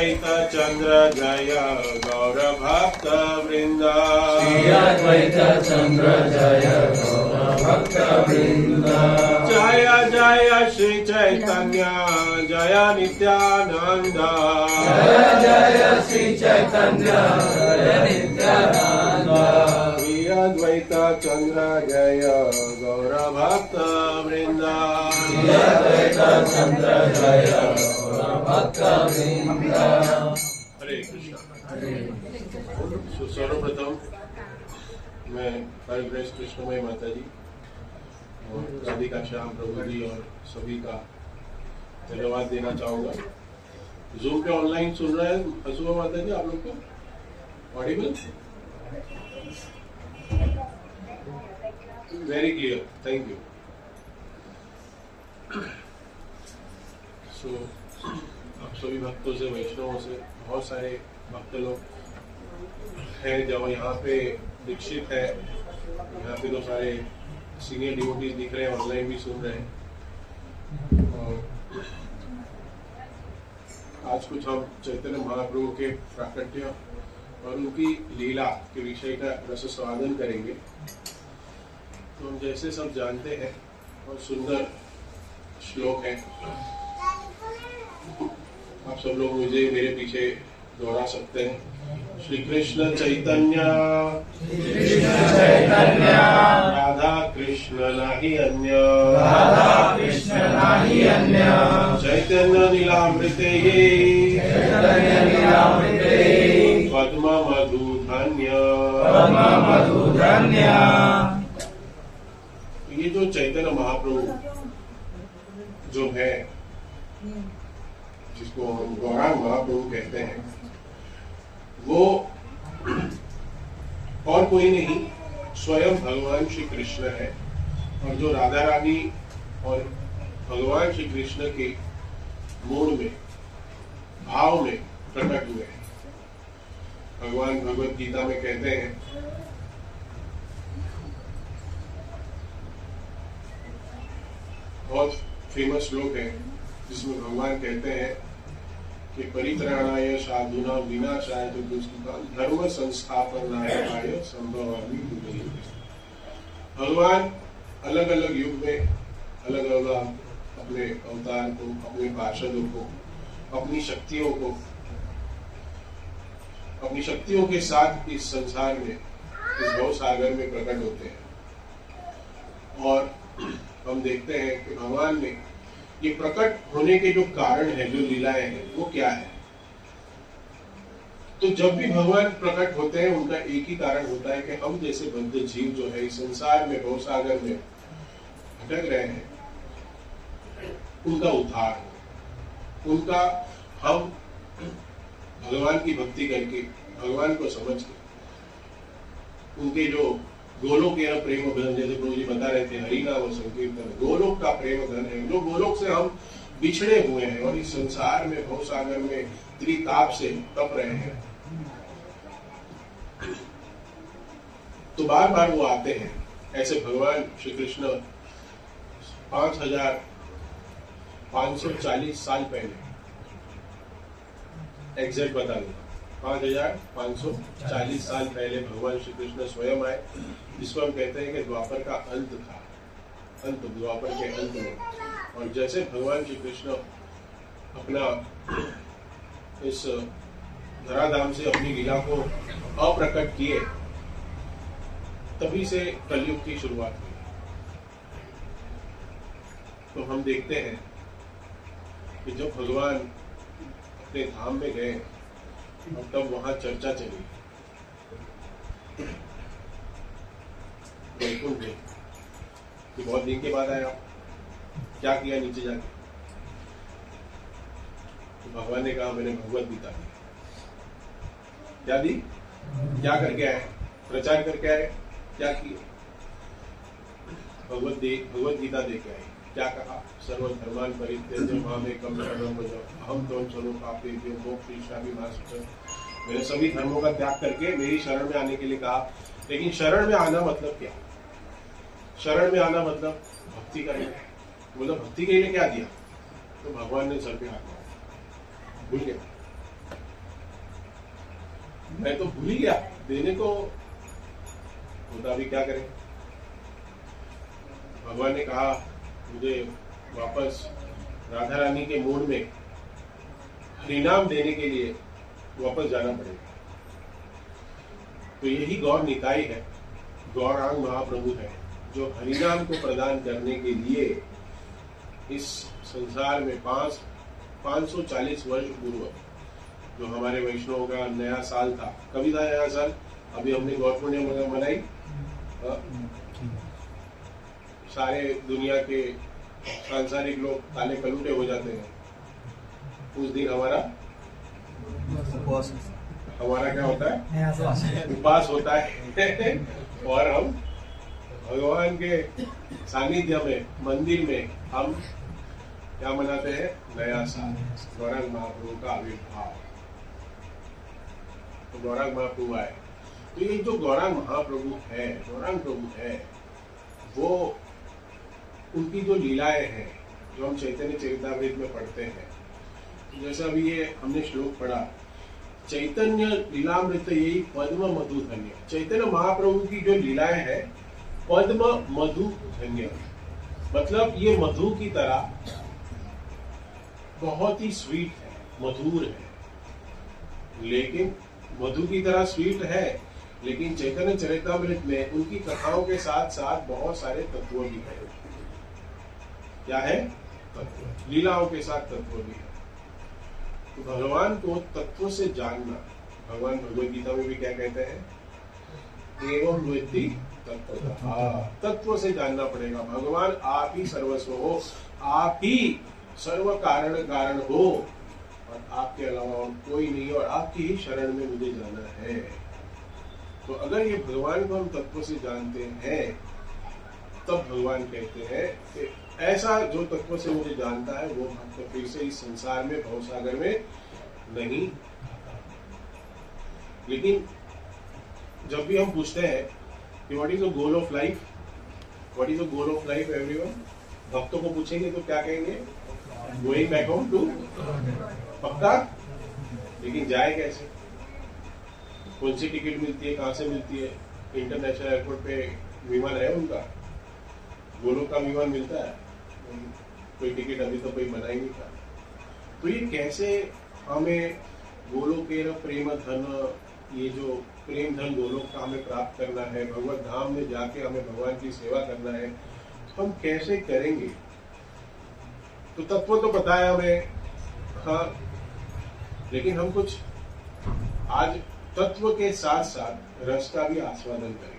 अद्वैत चंद्र जय गौर भक्त वृंदा। श्री अद्वैत चंद्र जय गौर भक्त वृंदा। जय जय श्री चैतन्य जय नित्यानंद। जय जय श्री चैतन्य जय नित्यानंद। श्री अद्वैत चंद्र जय गौर भक्त वृंदा। श्री अद्वैत चंद्र जय गौर भक्त वृंदा। हरे कृष्णा। सर्वप्रथम मैं हरिवंश कृष्णमय माता जी और राधिका श्याम प्रभु जी और सभी का धन्यवाद देना चाहूंगा। जूम पे ऑनलाइन सुन रहे हैं हसुआ माता जी, आप लोग को audible? Very clear, thank you. So आप सभी भक्तों से, वैष्णवों से, बहुत सारे भक्त लोग हैं जो यहाँ पे दीक्षित है। यहाँ पे तो सारे सीनियर डिवोटीज दिख रहे हैं, ऑनलाइन भी सुन रहे हैं। और आज कुछ हम चैतन्य महाप्रभु के प्राकट्य और उनकी लीला के विषय का रसस्वादन करेंगे। तो हम जैसे सब जानते हैं, बहुत सुंदर श्लोक है। आप सब लोग मुझे मेरे पीछे दोहरा सकते हैं। श्री कृष्ण चैतन्य राधा कृष्ण नाही अन्य, राधा कृष्ण नाही अन्य। चैतन्य लीलामृते चैतन्य लीलामृते पद्म मधु धन्य, पद्म मधु धन्य। ये जो चैतन्य महाप्रभु जो है, जिसको हम गौरांग महाप्रभु कहते हैं, वो और कोई नहीं, स्वयं भगवान श्री कृष्ण है। और जो राधा रानी और भगवान श्री कृष्ण के मूड में, भाव में प्रकट हुए हैं। भगवान भगवत गीता में कहते हैं, बहुत फेमस श्लोक है जिसमें भगवान कहते हैं कि परित्राणाय साधूनां विनाशाय च दुष्कृतां धर्म संस्थापनाय संभवामि युगे। भगवान अलग अलग युग में अलग अलग अपने अवतार को, अपने पार्षदों को, अपनी शक्तियों के साथ इस संसार में, इस भव सागर में प्रकट होते हैं। और हम देखते हैं कि भगवान ने ये प्रकट होने के जो कारण है, जो लीलाएं हैं, वो क्या है। तो जब भी भगवान प्रकट होते हैं, उनका एक ही कारण होता है कि हम जैसे बद्ध जीव जो है इस संसार में, भव सागर में भटक रहे हैं, उनका उद्धार हो, उनका हम भगवान की भक्ति करके, भगवान को समझ के, उनके जो गोलोक के प्रेम धन, जैसे प्रभु जी बता रहे थे, हरि नाम संकीर्तन गोलोक का प्रेम धन है। जो गोलोक से हम बिछड़े हुए हैं और इस संसार में, भव सागर में त्रिताप से तप रहे हैं, तो बार बार वो आते हैं। ऐसे भगवान श्री कृष्ण 5540 साल पहले, एग्जैक्ट बता दूंगा, 5540 साल पहले भगवान श्री कृष्ण स्वयं आए, जिसको हम कहते हैं कि द्वापर का अंत था, द्वापर के अंत में। और जैसे भगवान श्री कृष्ण अपना इस धराधाम से अपनी लीला को अप्रकट किए, तभी से कलयुग की शुरुआत हुई। तो हम देखते हैं कि जब भगवान अपने धाम में गए और तब वहां चर्चा चली वैकुंठ में कि बहुत दिन के बाद आया, क्या किया नीचे जाके। तो भगवान ने कहा, मैंने भगवत गीता दी। क्या दी? क्या करके आए? प्रचार करके आए। क्या किया? भगवत गीता दे के आए। क्या कहा? सर्वधर्मान् परित्यज्य मामेकं शरणं व्रज अहं त्वं सर्वपापेभ्यो मोक्षयिष्यामि मा शुचः। मैंने सभी धर्मों का त्याग करके मेरी शरण में आने के लिए कहा। लेकिन शरण में आना मतलब क्या? शरण में आना मतलब भक्ति करना। बोला भक्ति के लिए क्या दिया? तो भगवान ने सर पे हाथ मारा, भूल गया। मैं तो भूल ही गया देने को, तो अभी क्या करें। भगवान ने कहा मुझे वापस राधा रानी के मूड में हरिनाम देने के लिए वापस जाना पड़ेगा। तो यही गौर निताई है, गौरांग महाप्रभु है, जो हरिनाम को प्रदान करने के लिए इस संसार में 540 वर्ष पूर्व जो हमारे वैष्णवों का नया साल था। कभी था नया साल? अभी हमने गौर पूर्णिमा मनाई। सारे दुनिया के सांसारिक लोग काले कलूटे हो जाते हैं। उस दिन हमारा क्या होता है? उपवास होता है। और हम भगवान के सानिध्य में, मंदिर में हम क्या मनाते हैं? नया साल, गौरांग महाप्रभु का आविर्भाव। तो गौरांग महाप्रभु आए। तो ये जो गौरांग महाप्रभु है, गौरांग प्रभु है, वो उनकी जो लीलाएं हैं जो हम चैतन्य चरितामृत में पढ़ते हैं, जैसे अभी ये हमने श्लोक पढ़ा, चैतन्य लीलामृत यही पद्म मधु धन्य। चैतन्य महाप्रभु की जो लीलाएं हैं पद्म मधु धन्य, मतलब ये मधु की तरह बहुत ही स्वीट है, मधुर है। लेकिन मधु की तरह स्वीट है, लेकिन चैतन्य चरितामृत में उनकी कथाओं के साथ साथ बहुत सारे तत्व भी है। क्या है? तत्व। लीलाओं के साथ तत्व भी है। तो भगवान को तत्व से जानना, भगवान भगवद गीता में भी क्या कहते हैं? एवं वेत्ति तत्वतः। तत्व से जानना पड़ेगा। भगवान आप ही सर्वस्व हो, आप ही सर्व कारण हो, और आपके अलावा और कोई नहीं, और आपकी ही शरण में मुझे जाना है। तो अगर ये भगवान को हम तत्व से जानते हैं, तब भगवान कहते हैं कि ऐसा जो तत्व से मुझे जानता है वो भक्त फिर से इस संसार में, भवसागर में नहीं। लेकिन जब भी हम पूछते हैं कि what is the goal of life, what is the goal of life, everyone, भक्तों को पूछेंगे तो क्या कहेंगे? Going back home to. पक्का? लेकिन जाए कैसे? कौन सी टिकट मिलती है, कहां से मिलती है? इंटरनेशनल एयरपोर्ट पे विमान है उनका? गोलोक का विमान मिलता है? कोई टिकट अभी तो कोई बना ही नहीं था। तो ये कैसे हमें गोलोकेर प्रेम धन, ये जो प्रेम धन गोलोक का हमें प्राप्त करना है, भगवत धाम में जाके हमें भगवान की सेवा करना है, तो हम कैसे करेंगे? तो तत्व तो पता है हमें, हाँ, लेकिन हम कुछ आज तत्व के साथ साथ रस का भी आस्वादन करेंगे।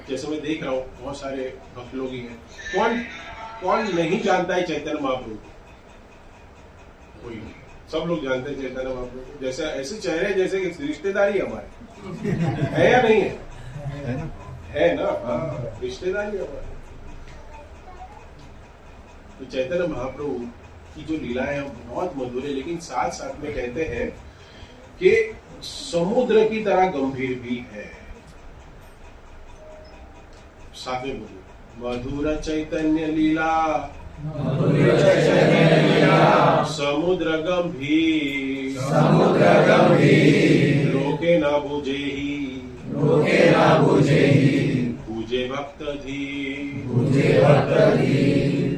जैसे मैं देख रहा हूँ बहुत सारे भक्त लोग ही हैं। कौन नहीं जानता है चैतन्य महाप्रभु? कोई नहीं, सब लोग जानते हैं चैतन्य महाप्रभु। जैसे ऐसे चेहरे जैसे रिश्तेदारी हमारे है या नहीं है? है ना? हाँ, रिश्तेदारी हमारे। तो चैतन्य महाप्रभु की जो लीलाएं हैं बहुत मधुर है, लेकिन साथ साथ में कहते हैं कि समुद्र की तरह गंभीर भी है। साथ में बोलिए, मधुर चैतन्य लीला, समुद्र गंभीर, लोके ना बुझेहि, पूजे भक्त धीर।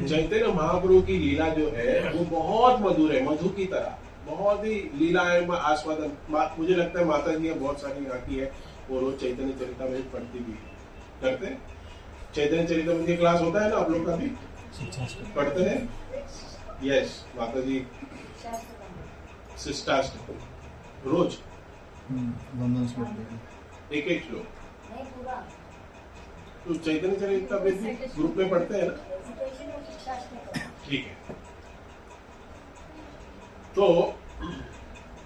चैतन्य महाप्रभु की लीला जो है वो बहुत मधुर है, मधु की तरह, बहुत ही लीलाएं आस्वादन। मुझे लगता है माता जी बहुत सारी यहाँ की है, वो रोज चैतन्य चरितामृत पढ़ती भी करते हैं। चैतन्य चरितामृत की क्लास होता है ना, आप लोग का भी पढ़ते हैं? यस, माता जी शिष्टाष्टक रोज एक श्लोक। तो चैतन्य चरितामृत ग्रुप में पढ़ते हैं ना? ठीक है। तो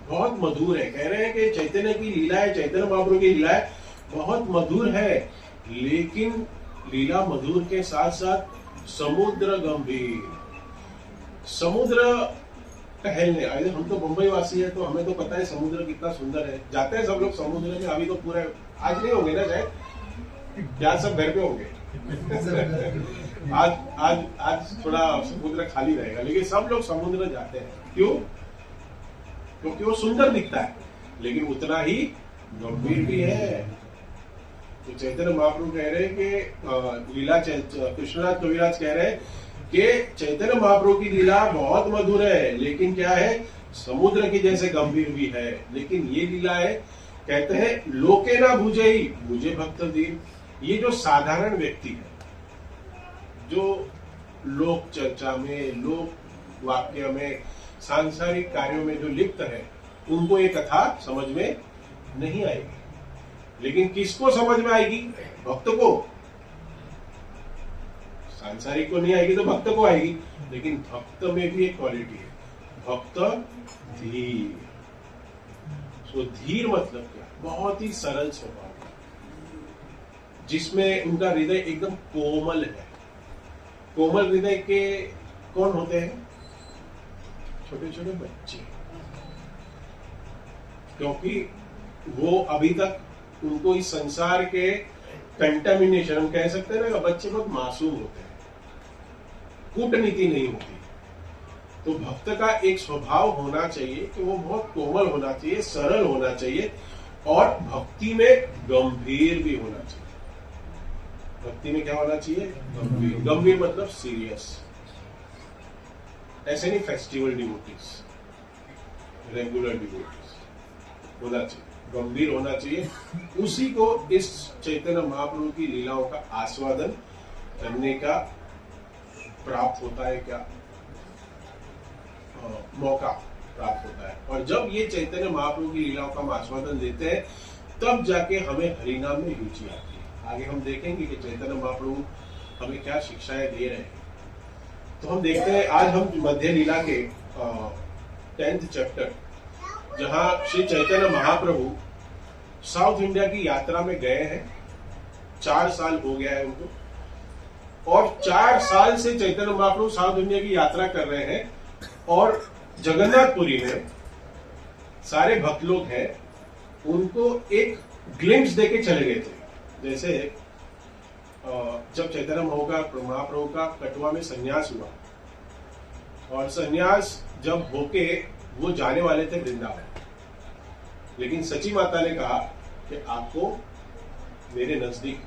बहुत मधुर है। कह रहे हैं कि चैतन्य की लीलाएं, चैतन्य महाप्रभु की लीलाएं बहुत मधुर है, लेकिन लीला मधुर के साथ साथ समुद्र गंभीर। समुद्र टहलने आए, हम तो मुंबई वासी है तो हमें तो पता है समुद्र कितना सुंदर है। जाते हैं सब लोग समुद्र में। अभी तो पूरा आज नहीं होंगे ना, शायद क्या सब घर पे होंगे। आज थोड़ा समुद्र खाली रहेगा, लेकिन सब लोग समुद्र जाते हैं। क्यों? क्योंकि वो सुंदर दिखता है, लेकिन उतना ही गंभीर भी है। तो चैतन्य महाप्रभु कह रहे हैं कि लीला कृष्णराज कविराज कह रहे हैं कि चैतन्य महाप्रभु की लीला बहुत मधुर है, लेकिन क्या है, समुद्र की जैसे गंभीर भी है। लेकिन ये लीला है, कहते हैं लोके ना बुझे ही बुझे भक्त दीन। ये जो साधारण व्यक्ति है, जो लोक चर्चा में, लोक वाक्य में, सांसारिक कार्यों में जो लिप्त है, उनको ये कथा समझ में नहीं आएगी। लेकिन किसको समझ में आएगी? भक्त को। सांसारिक को नहीं आएगी तो भक्त को आएगी। लेकिन भक्त में भी एक क्वालिटी है, भक्त धीर। सो धीर मतलब क्या? बहुत ही सरल स्वभाव, जिसमें उनका हृदय एकदम कोमल है। कोमल हृदय के कौन होते हैं? छोटे छोटे बच्चे, क्योंकि वो अभी तक उनको इस संसार के कंटामिनेशन, हम कह सकते हैं ना, बच्चे बहुत मासूम होते हैं, कूटनीति नहीं होती। तो भक्त का एक स्वभाव होना चाहिए कि वो बहुत कोमल होना चाहिए, सरल होना चाहिए, और भक्ति में गंभीर भी होना चाहिए। भक्ति में क्या होना चाहिए? गंभीर। गंभीर मतलब सीरियस, ऐसे नहीं फेस्टिवल डिवोटीज, रेगुलर डिवोटीज होना चाहिए, गंभीर होना चाहिए। उसी को इस चैतन्य महाप्रभु की लीलाओं का आस्वादन करने का प्राप्त होता है, क्या मौका प्राप्त होता है। और जब ये चैतन्य महाप्रभु की लीलाओं का हम आस्वादन लेते हैं, तब जाके हमें हरिनाम में रुचि आती है। आगे हम देखेंगे कि चैतन्य महाप्रभु हमें क्या शिक्षाएं दे रहे हैं। तो हम देखते हैं, आज हम मध्य लीला के 10th चैप्टर, जहां श्री चैतन्य महाप्रभु साउथ इंडिया की यात्रा में गए हैं। 4 साल हो गया है उनको, और 4 साल से चैतन्य महाप्रभु साउथ इंडिया की यात्रा कर रहे हैं। और जगन्नाथपुरी में सारे भक्त लोग हैं, उनको एक ग्लिम्स देके चले गए थे। जैसे जब चैतन्य महाप्रभु का कटवा में संन्यास हुआ, और संन्यास जब होके वो जाने वाले थे वृंदावन, लेकिन सची माता ने कहा कि आपको मेरे नजदीक,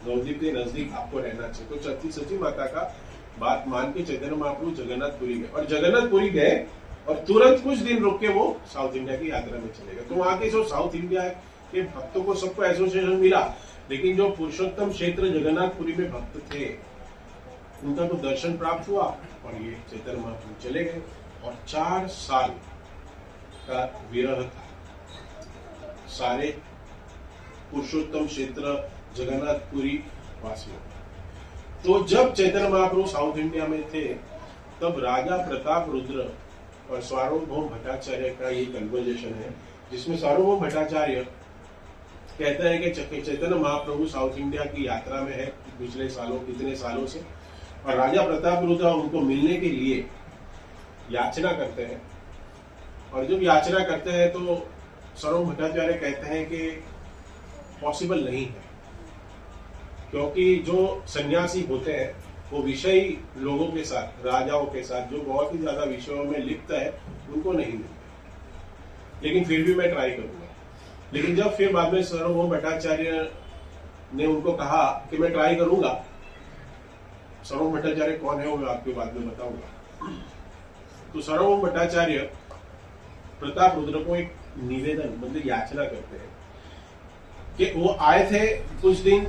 नवद्वीप के नजदीक आपको रहना चाहिए। तो सची माता का बात मान के चैतन्य महाप्रभु जगन्नाथपुरी गए, और जगन्नाथपुरी गए और तुरंत कुछ दिन रुक के वो साउथ इंडिया की यात्रा में चले गए। तो वहां के जो साउथ इंडिया के भक्तों को सबको एसोसिएशन मिला, लेकिन जो पुरुषोत्तम क्षेत्र जगन्नाथपुरी में भक्त थे, उनका तो दर्शन प्राप्त हुआ, और ये चैतन्य महाप्रभु चले गए। और 4 साल का विरह था सारे पुरुषोत्तम क्षेत्र जगन्नाथपुरी वासियों। तो जब चैतन्य महाप्रभु साउथ इंडिया में थे, तब राजा प्रताप रुद्र और सार्वभौम भट्टाचार्य का ये कन्वर्जेशन है, जिसमें सार्वभौम भट्टाचार्य कहते हैं कि चैतन्य महाप्रभु साउथ इंडिया की यात्रा में है पिछले सालों, कितने सालों से, और राजा प्रताप रुद्र उनको मिलने के लिए याचना करते हैं। और जब याचना करते हैं तो सार्वभौम भट्टाचार्य कहते हैं कि पॉसिबल नहीं है, क्योंकि जो सन्यासी होते हैं वो विषयी लोगों के साथ, राजाओं के साथ, जो बहुत ही ज्यादा विषयों में लिप्त है, उनको नहीं मिलते। लेकिन फिर भी मैं ट्राई करूंगा। लेकिन जब फिर बाद में सार्वभौम भट्टाचार्य ने उनको कहा कि मैं ट्राई करूंगा, सार्वभौम भट्टाचार्य कौन है वो मैं आपको बाद में बताऊंगा। तो सार्वभौम भट्टाचार्य प्रताप रुद्र को एक निवेदन, मतलब याचना करते हैं कि वो आए थे कुछ दिन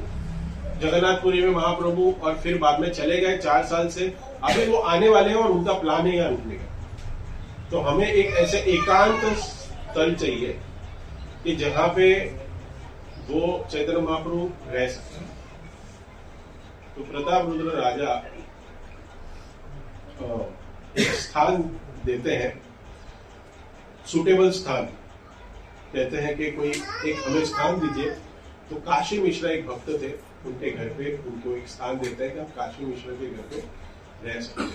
जगन्नाथपुरी में महाप्रभु, और फिर बाद में चले गए 4 साल से, अभी वो आने वाले हैं और उनका प्लान है यहाँ रुकने का। तो हमें एक ऐसे एकांत स्थल चाहिए कि जहां पे वो चैतन्य महाप्रभु रह सकते हैं। तो प्रताप रुद्र राजा एक स्थान देते हैं, सुटेबल स्थान, कहते हैं कि कोई एक हमें स्थान दीजिए। तो काशी मिश्रा एक भक्त थे, उनके घर पे उनको एक स्थान देते हैं कि आप काशी मिश्रा के घर पे रह सकते हैं।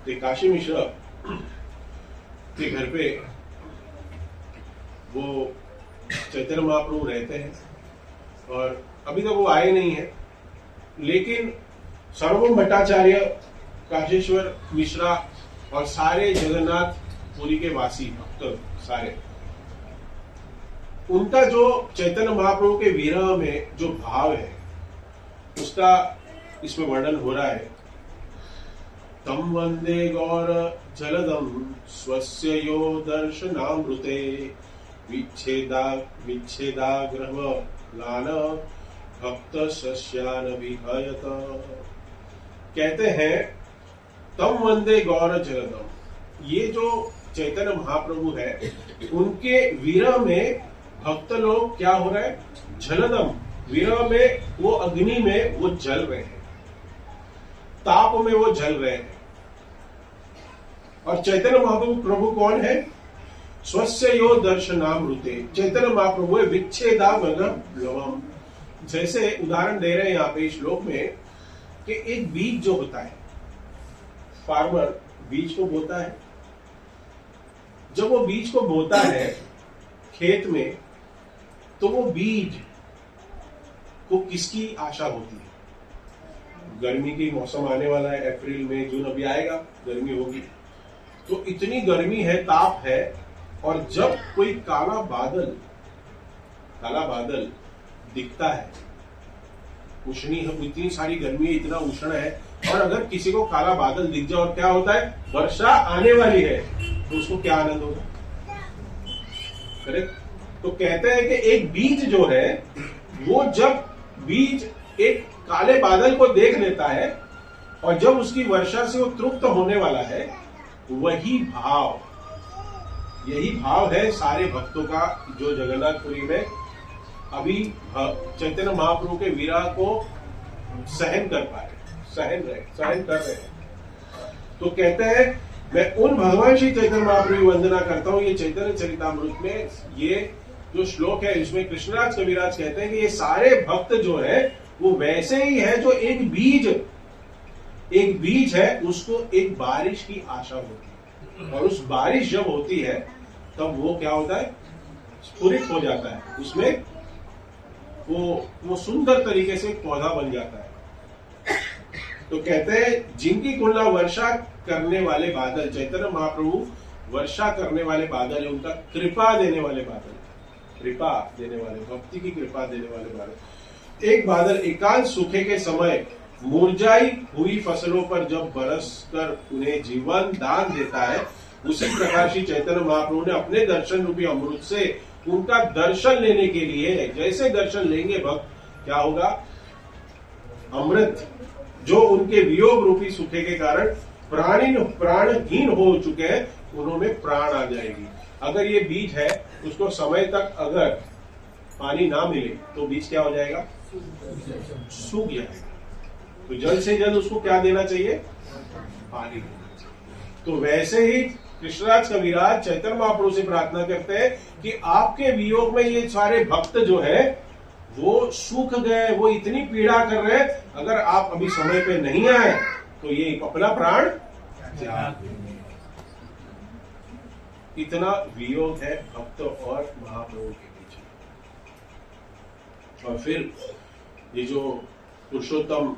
तो काशी मिश्रा के घर पे वो चैतन्य महाप्रभु रहते हैं, और अभी तक वो आए नहीं है। लेकिन सार्वभौम भट्टाचार्य, काशीश्वर मिश्रा और सारे जगन्नाथ पुरी के वासी भक्त सारे, उनका जो चैतन्य महाप्रभु के विरह में जो भाव है उसका इसमें वर्णन हो रहा है। तम वंदे गौर जलदम स्वस्य यो दर्शनामृते विच्छेदाग्रह लान भक्त शस्यान विहयत। कहते हैं तम वंदे गौर जलदम, ये जो चैतन्य महाप्रभु है उनके विरह में भक्त लोग क्या हो रहे हैं, जलदम, विरह में वो अग्नि में वो जल रहे हैं, ताप में वो जल रहे हैं। और चैतन्य महाप्रभु कौन है, स्वस्य यो दर्शनामृते, चैतन्य महाप्रभु है विच्छेदाग्रहम। जैसे उदाहरण दे रहे हैं यहाँ पे श्लोक में कि एक बीज जो होता है, फार्मर बीज को बोता है, जब वो बीज को बोता है खेत में तो वो बीज को किसकी आशा होती है, गर्मी की मौसम आने वाला है, अप्रैल मई जून अभी आएगा, गर्मी होगी, तो इतनी गर्मी है, ताप है, और जब कोई काला बादल दिखता है, उष्णी है, इतनी सारी गर्मी है, इतना उष्ण है, और अगर किसी को काला बादल दिख जाए और क्या होता है, वर्षा आने वाली है, तो उसको क्या आनंद होगा, करेक्ट। तो कहते हैं कि एक बीज जो है वो जब बीज एक काले बादल को देख लेता है और जब उसकी वर्षा से वो तृप्त होने वाला है, यही भाव है सारे भक्तों का, जो जगन्नाथपुरी में अभी चैतन्य महाप्रभु के विरह को सहन कर रहे हैं। तो कहते हैं मैं उन भगवान श्री चैतन्य महाप्रभु की वंदना करता हूं। ये चैतन्य चरितामृत में ये जो श्लोक है इसमें कृष्णराज कविराज कहते हैं कि ये सारे भक्त जो है वो वैसे ही है जो एक बीज है, उसको एक बारिश की आशा होती है, और उस बारिश जब होती है तब वो क्या होता है, स्फुरित हो जाता है, उसमें वो सुंदर तरीके से पौधा बन जाता है। तो कहते हैं जिनकी तुलना वर्षा करने वाले बादल, चैतन्य महाप्रभु वर्षा करने वाले बादल है, उनका कृपा देने वाले बादल, भक्ति की कृपा देने वाले बादल। एक बादल एकांत सूखे के समय मुरझाई हुई फसलों पर जब बरसकर उन्हें जीवन दान देता है, उसी प्रकार श्री चैतन्य महाप्रभु ने अपने दर्शन रूपी अमृत से उनका दर्शन लेने के लिए, जैसे दर्शन लेंगे भक्त, क्या होगा, अमृत जो उनके वियोग रूपी सूखे के कारण प्राणहीन हो चुके हैं, उन्होंने प्राण आ जाएगी। अगर ये बीज है, उसको समय तक अगर पानी ना मिले तो बीज क्या हो जाएगा, सूख जाएगा। तो जल्द से जल्द उसको क्या देना चाहिए, पानी देना चाहिए। तो वैसे ही कृष्णराज कविराज चैतन्य महाप्रभु से प्रार्थना करते हैं कि आपके वियोग में ये सारे भक्त जो है वो सूख गए, वो इतनी पीड़ा कर रहे हैं, अगर आप अभी समय पे नहीं आए तो ये अपना प्राण त्याग देंगे। इतना वियोग है भक्त और महाप्रभु के बीच। और फिर ये जो पुरुषोत्तम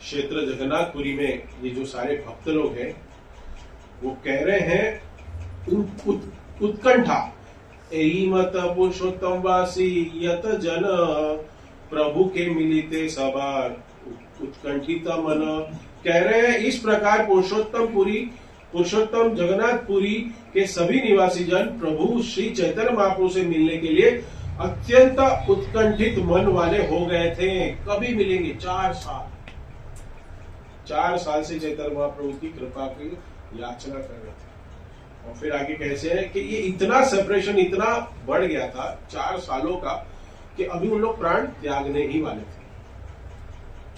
क्षेत्र जगन्नाथपुरी में ये जो सारे भक्त लोग हैं वो कह रहे हैं उत्कंठा, एही मत पुरुषोत्तम वासी यत जन प्रभु के मिलिते सबार उत्कंठित मन। कह रहे हैं इस प्रकार पुरुषोत्तम जगन्नाथपुरी के सभी निवासी जन प्रभु श्री चैतन्य महाप्रभु से मिलने के लिए अत्यंत उत्कंठित मन वाले हो गए थे। कभी मिलेंगे, 4 साल से चैतन्य महाप्रभु की कृपा की याचना कर रहे थे। और फिर आगे कैसे है कि ये इतना सेपरेशन इतना बढ़ गया था 4 सालों का कि अभी उन लोग प्राण त्यागने ही वाले थे,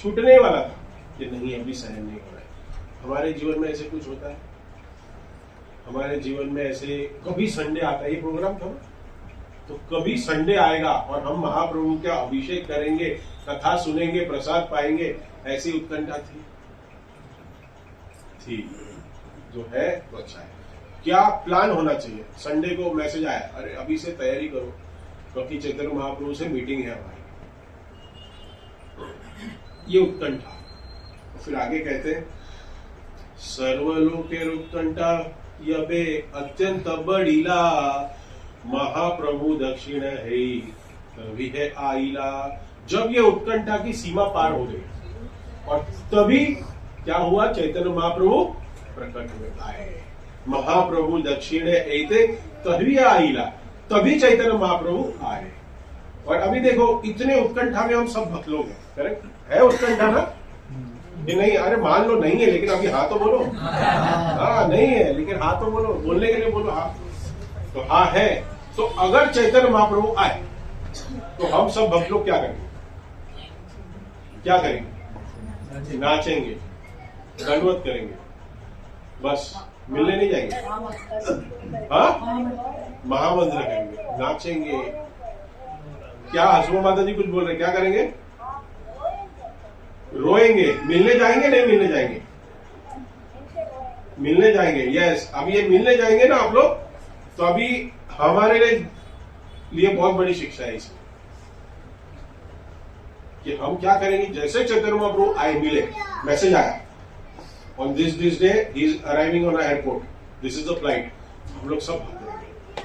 छूटने वाला था कि नहीं अभी सहन नहीं हो रहा है। हमारे जीवन में ऐसे कुछ होता है, हमारे जीवन में ऐसे कभी संडे आता है, ये प्रोग्राम था ना, तो कभी संडे आएगा और हम महाप्रभु का अभिषेक करेंगे, कथा सुनेंगे, प्रसाद पाएंगे, ऐसी उत्कंठा थी जो है तो अच्छा है। क्या प्लान होना चाहिए, संडे को मैसेज आया, अरे अभी से तैयारी करो क्योंकि चैतन्य महाप्रभु से मीटिंग है हमारी, ये उत्कंठा। फिर आगे कहते हैं सर्वलोके उत्कंठा यबे अत्यंत बड़ीला महाप्रभु दक्षिण है तभी है आईला। जब ये उत्कंठा की सीमा पार हो गई और तभी क्या हुआ, चैतन्य महाप्रभु प्रकट हुए आए। महाप्रभु दक्षिण ऐते तभी आईला, तभी चैतन्य महाप्रभु आए। और अभी देखो इतने उत्कंठा में हम सब भक्त लोग हैं, करेक्ट है उत्कंठा ना? ये नहीं, अरे मान लो नहीं है लेकिन अभी हाँ तो बोलो। हाँ नहीं है लेकिन हाँ तो बोलो, बोलने के लिए बोलो हाँ। तो हाँ है। तो अगर चैतन्य महाप्रभु आए तो हम सब भक्त लोग क्या करेंगे? क्या करेंगे? नाचेंगे, दंडवत करेंगे, बस मिलने नहीं जाएंगे। हाँ, महामंत्र करेंगे, नाचेंगे। क्या हसुमा माता जी कुछ बोल रहे, क्या करेंगे? रोएंगे। मिलने जाएंगे? नहीं मिलने जाएंगे? मिलने जाएंगे। यस, अब ये मिलने जाएंगे ना आप लोग, तो अभी हमारे लिए बहुत बड़ी शिक्षा है इसमें कि हम क्या करेंगे। जैसे चैतन्य महाप्रभु आए, मिले, मैसेज आया on this day he is arriving on airport, this is the flight, हम लोग सब भागेंगे।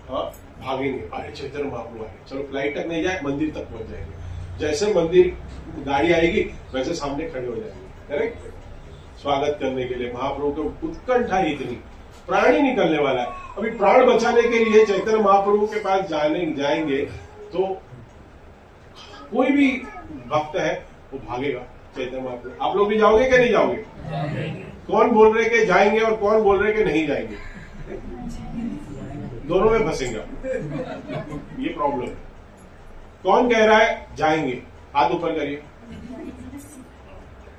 हाँ भागेंगे, अरे चैतन्य महाप्रभु आए, चलो फ्लाइट तक नहीं जाए, मंदिर तक पहुंच जाएंगे। जैसे मंदिर गाड़ी आएगी वैसे सामने खड़े हो जाएंगे, करेक्ट, स्वागत करने के लिए। महाप्रभु को उत्कंठा इतनी, प्राण ही निकलने वाला है। अभी प्राण बचाने के लिए चैतन्य महाप्रभु के पास जाएंगे तो कोई भी भक्त है वो भागेगा चैतन्य महाप्रभु। आप लोग भी जाओगे क्या नहीं जाओगे? कौन बोल रहे कि जाएंगे और कौन बोल रहे कि नहीं जाएंगे? दोनों में फंसेंगे, ये प्रॉब्लम है। कौन कह रहा है जाएंगे? हाथ ऊपर करिए।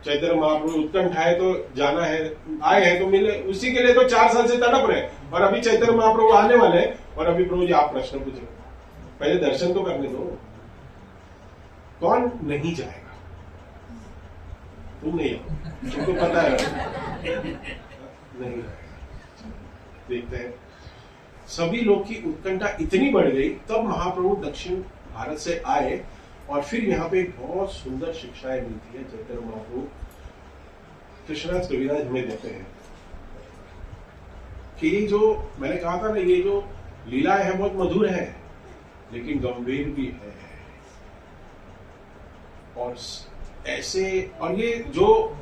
चैतन्य महाप्रभु उत्कंठा है तो जाना है, आए हैं तो मिले, उसी के लिए तो 4 साल से तड़प रहे। और अभी चैतन्य महाप्रभु आने वाले हैं और अभी प्रभु जी आप प्रश्न पूछ रहे, पहले दर्शन तो करने दो। कौन नहीं जाएगा? तुम नहीं आओ, तुमको पता है नहीं जाएगा। देखते हैं, सभी लोग की उत्कंठा इतनी बढ़ गई, तब महाप्रभु दक्षिण भारत से आए और फिर यहाँ पे बहुत सुंदर शिक्षाएं मिलती है। चैतन्य महाप्रभु कृष्णदास कविराज हमें देते हैं कि ये जो मैंने कहा था ना, ये जो लीलाएं है बहुत मधुर है लेकिन गंभीर भी है। और ऐसे, और ये जो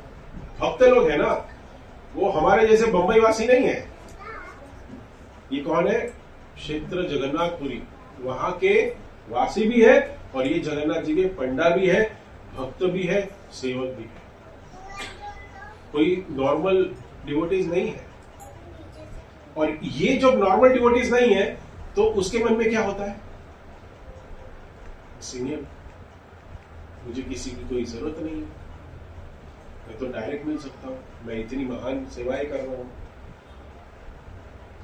भक्त लोग है ना, वो हमारे जैसे बंबई वासी नहीं है। ये कौन है? क्षेत्र जगन्नाथपुरी, वहां के वासी भी है और ये जगन्नाथ जी के पंडा भी है, भक्त भी है, सेवक भी है। कोई नॉर्मल डिवोटीज नहीं है। और ये जो नॉर्मल डिवोटीज नहीं है तो उसके मन में क्या होता है? सीनियर, मुझे किसी की कोई जरूरत नहीं है, मैं तो डायरेक्ट मिल सकता हूं, मैं इतनी महान सेवाएं कर रहा हूं,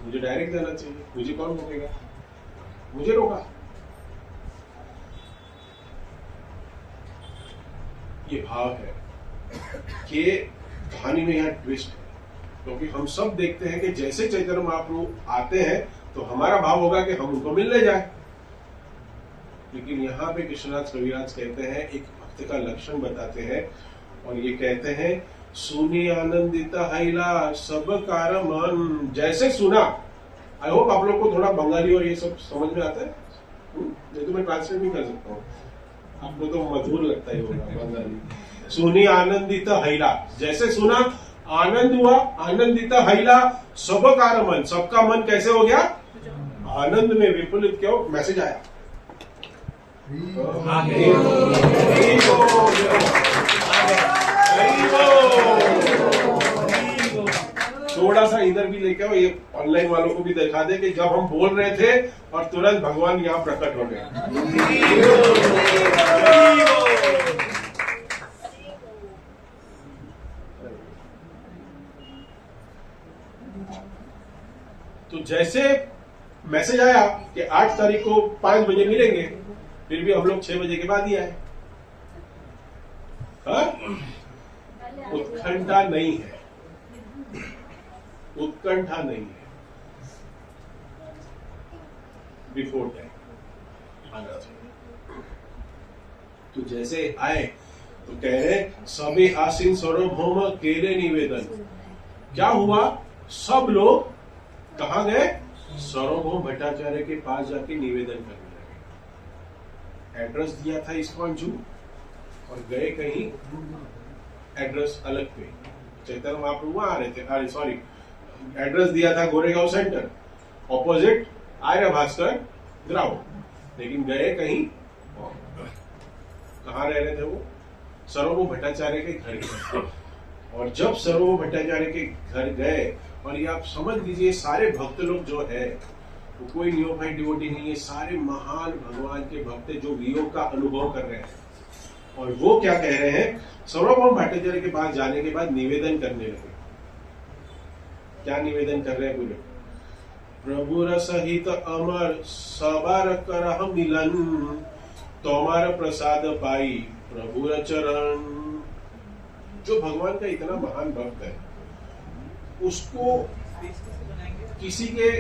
मुझे डायरेक्ट जाना चाहिए, मुझे कौन रोकेगा? मुझे रोका। ये भाव है कि कहानी में यहाँ ट्विस्ट है, क्योंकि हम सब देखते हैं कि जैसे चैतन्य महाप्रभु आते हैं तो हमारा भाव होगा कि हम उनको मिलने जाए। लेकिन यहाँ पे कृष्णदास कविराज कहते हैं, एक भक्त का लक्षण बताते हैं और ये कहते हैं, सुनी आनंदित हैला सब कार मन। जैसे सुना, आई होप आप लोग को थोड़ा बंगाली और ये सब समझ में आता है, नहीं तो मैं ट्रांसलेट भी कर सकता हूँ, आपको तो मधुर लगता ही होगा बंगाली। सुनी आनंदित हैला, जैसे सुना आनंद हुआ, आनंदित हैला सब कार मन, सबका मन कैसे हो गया? आनंद में विपुलित। क्यों? मैसेज आया। थोड़ा सा इधर भी लेके आओ, ये ऑनलाइन वालों को भी दिखा दे कि जब हम बोल रहे थे और तुरंत भगवान यहाँ प्रकट हो गए। तो जैसे मैसेज आया कि 8 तारीख को 5 बजे मिलेंगे, फिर भी हम लोग 6 बजे के बाद ही आए। उत्कंठा नहीं है, उत्कंठा नहीं है, बिफोर टाइम आना चाहिए। तो जैसे आए तो कह रहे, सभी आसीन सार्वभौम केले निवेदन। क्या हुआ? सब लोग कहां गए? सार्वभौम भट्टाचार्य के पास जाके निवेदन करने लगे। एड्रेस दिया था इस्कॉन जू और गए कहीं एड्रेस अलग पे। चैतन्य महाप्रभु वहां आ रहे थे, अरे सॉरी, एड्रेस दिया था गोरेगांव सेंटर, ऑपोजिट आर्य भास्कर ग्राउंड, लेकिन गए कहीं, कहां रह रहे थे वो? सार्वभौम भट्टाचार्य के घर गए। और जब सार्वभौम भट्टाचार्य के घर गए, और ये आप समझ लीजिए सारे भक्त लोग जो है वो कोई नियोफाइट डिवोटी नहीं है, सारे महान भगवान के भक्त जो वियोग का अनुभव कर रहे हैं। और वो क्या कह रहे हैं? सार्वभौम भट्टाचार्य के पास जाने के बाद निवेदन करने लगे। क्या निवेदन कर रहे हैं पूरे? प्रभु रसहित अमर सबर करह मिलन, तोमार प्रसाद पाई प्रभु चरण। जो भगवान का इतना महान भक्त है, उसको किसी के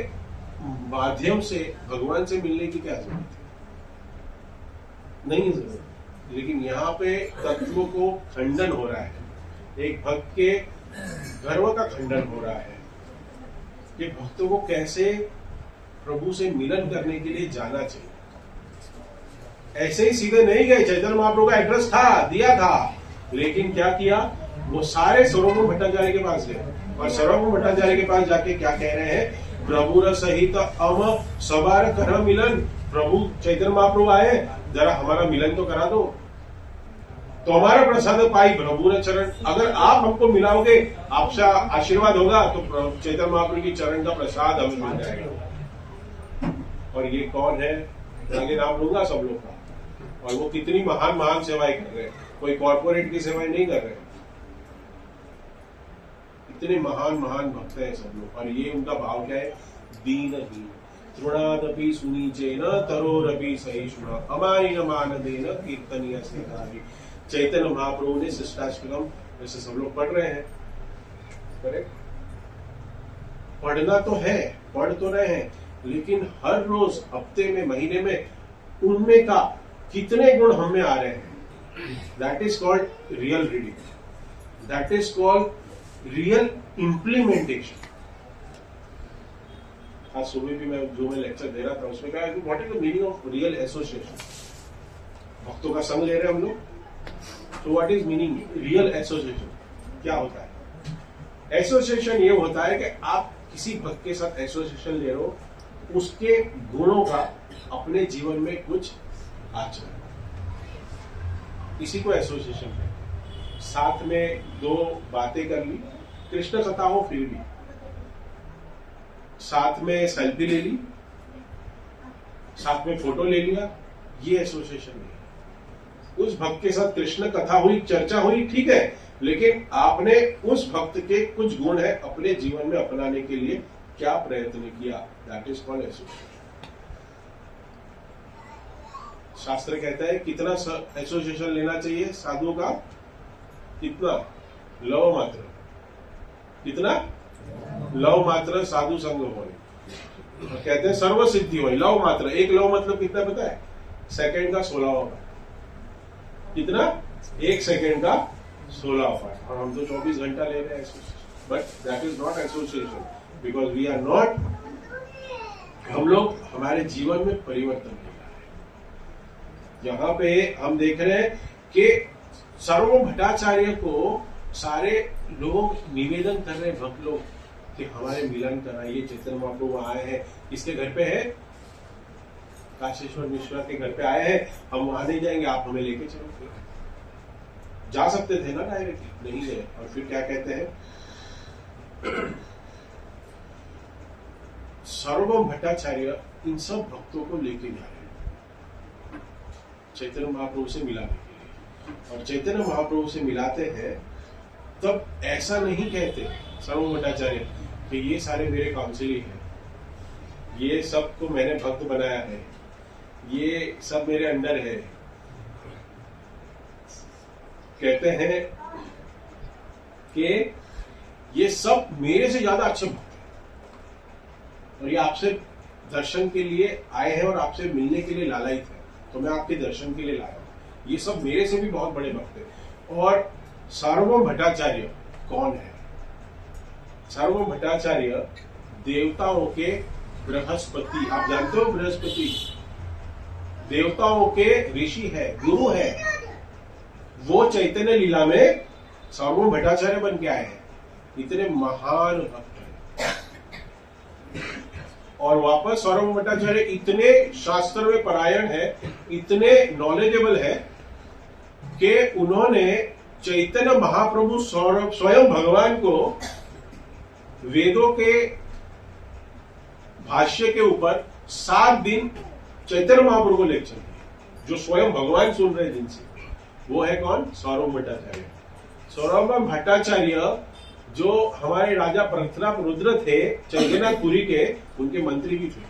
माध्यम से भगवान से मिलने की क्या जरूरत है? नहीं जरूरत। लेकिन यहाँ पे तत्व को खंडन हो रहा है, एक भक्त के गर्व का खंडन हो रहा है कि भक्तों को कैसे प्रभु से मिलन करने के लिए जाना चाहिए। ऐसे ही सीधे नहीं गए। चैतन्य महाप्रभु का एड्रेस था, दिया था, लेकिन क्या किया? वो सारे सार्वभौम भट्टाचार्य के पास गए और सार्वभौम भट्टाचार्य के पास जाके क्या कह रहे हैं? प्रभु रसहित अम सबार कर मिलन। प्रभु चैतन्य महाप्रभु आए, जरा हमारा मिलन तो करा दो, तो हमारा प्रसाद पाई प्रभु चरण। अगर आप हमको मिलाओगे, आपसे आशीर्वाद होगा, तो चैतन्य महाप्रभु की चरण का प्रसाद हमें मिल जाएगा। और ये कौन है? आगे नाम लूंगा सब लोग का। और वो कितनी महान महान सेवाएं कर रहे हैं, कोई कॉर्पोरेट की सेवाएं नहीं कर रहे हैं। इतने महान महान भक्त हैं सब लोग। और ये उनका भाव क्या है? दीनहीन तृणादपि सुनीचेन तरोरपि सहिष्णुना अमानिन मानदेन कीर्तनीय सेवाहि। चैतन्य महाप्रभु ने शिष्टाष्टकम जैसे सब लोग पढ़ रहे हैं, करेक्ट? पढ़ना तो है, पढ़ तो रहे हैं, लेकिन हर रोज, हफ्ते में, महीने में उनमें का कितने गुण हम में आ रहे हैं? That is called real reading, that is called real implementation. आज सुबह भी मैं लेक्चर दे रहा था, उसमें कहा what is the meaning of real association. भक्तों का संग ले रहे हैं हम लोग, तो what is meaning real association? क्या होता है? एसोसिएशन ये होता है कि आप किसी भक्त के साथ एसोसिएशन ले रहे हो, उसके गुणों का अपने जीवन में कुछ आचरण, इसी को एसोसिएशन है। साथ में दो बातें कर ली, कृष्ण कथा हो फिर भी, साथ में सेल्फी ले ली, साथ में फोटो ले लिया, ये एसोसिएशन नहीं है। उस भक्त के साथ कृष्ण कथा हुई, चर्चा हुई, ठीक है, लेकिन आपने उस भक्त के कुछ गुण है अपने जीवन में अपनाने के लिए क्या प्रयत्न किया? That is called association. शास्त्र कहता है कितना एसोसिएशन लेना चाहिए साधुओं का? कितना? लव मात्र। कितना? लव मात्र साधु संग होए। कहते हैं सर्व सिद्धि होए, लव मात्र। एक लव मतलब कितना पता है? सेकंड का 16वां पार्ट। कितना? एक सेकंड का 16वां पार्ट। और हम तो 24 घंटा ले रहे हैं association, but that is not association, because we are not, हम लोग हमारे जीवन में परिवर्तन नहीं ला रहे। यहां पे हम देख रहे हैं कि सार्वभौम भट्टाचार्य को सारे लोग निवेदन कर रहे हैं, भक्त लोग, कि हमारे मिलन कराइए। चैतन्य महाप्रभु आए हैं, किसके घर पे है? काशेश्वर मिश्रा के घर पे आए हैं, हम वहां नहीं जाएंगे, आप हमें लेके चलो। जा सकते थे ना डायरेक्टली, नहीं गए। और फिर क्या कहते हैं? सार्वभौम भट्टाचार्य इन सब भक्तों को लेके जा रहे हैं चैतन्य महाप्रभु से मिलाने के लिए। और चैतन्य महाप्रभु से मिलाते हैं तब ऐसा नहीं कहते सार्वभौम भट्टाचार्य कि ये सारे मेरे काउंसिली हैं, ये सब को मैंने भक्त बनाया है, ये सब मेरे अंडर है। कहते हैं कि ये सब मेरे से ज्यादा अच्छे भक्त हैं और ये आपसे दर्शन के लिए आए हैं और आपसे मिलने के लिए लालायित है, तो मैं आपके दर्शन के लिए लाया हूं। ये सब मेरे से भी बहुत बड़े भक्त हैं। और सार्वभौम भट्टाचार्य कौन है? सार्वभौम भट्टाचार्य देवताओं के बृहस्पति, आप जानते हो बृहस्पति देवताओं के ऋषि है, गुरु है। वो चैतन्य लीला में सार्वभौम भट्टाचार्य बन के आए हैं। इतने महान भक्त हैं। और वापस सार्वभौम भट्टाचार्य इतने शास्त्र में परायण है, इतने नॉलेजेबल है कि उन्होंने चैतन्य महाप्रभु स्वयं भगवान को वेदों के भाष्य के ऊपर 7 दिन चैतन्य महाप्रभु को लेक्चर दिए, जो स्वयं भगवान सुन रहे जिनसे। वो है कौन? सार्वभौम भट्टाचार्य। सार्वभौम भट्टाचार्य जो हमारे राजा प्रताप रुद्र थे चैतन्यपुरी के, उनके मंत्री भी थे।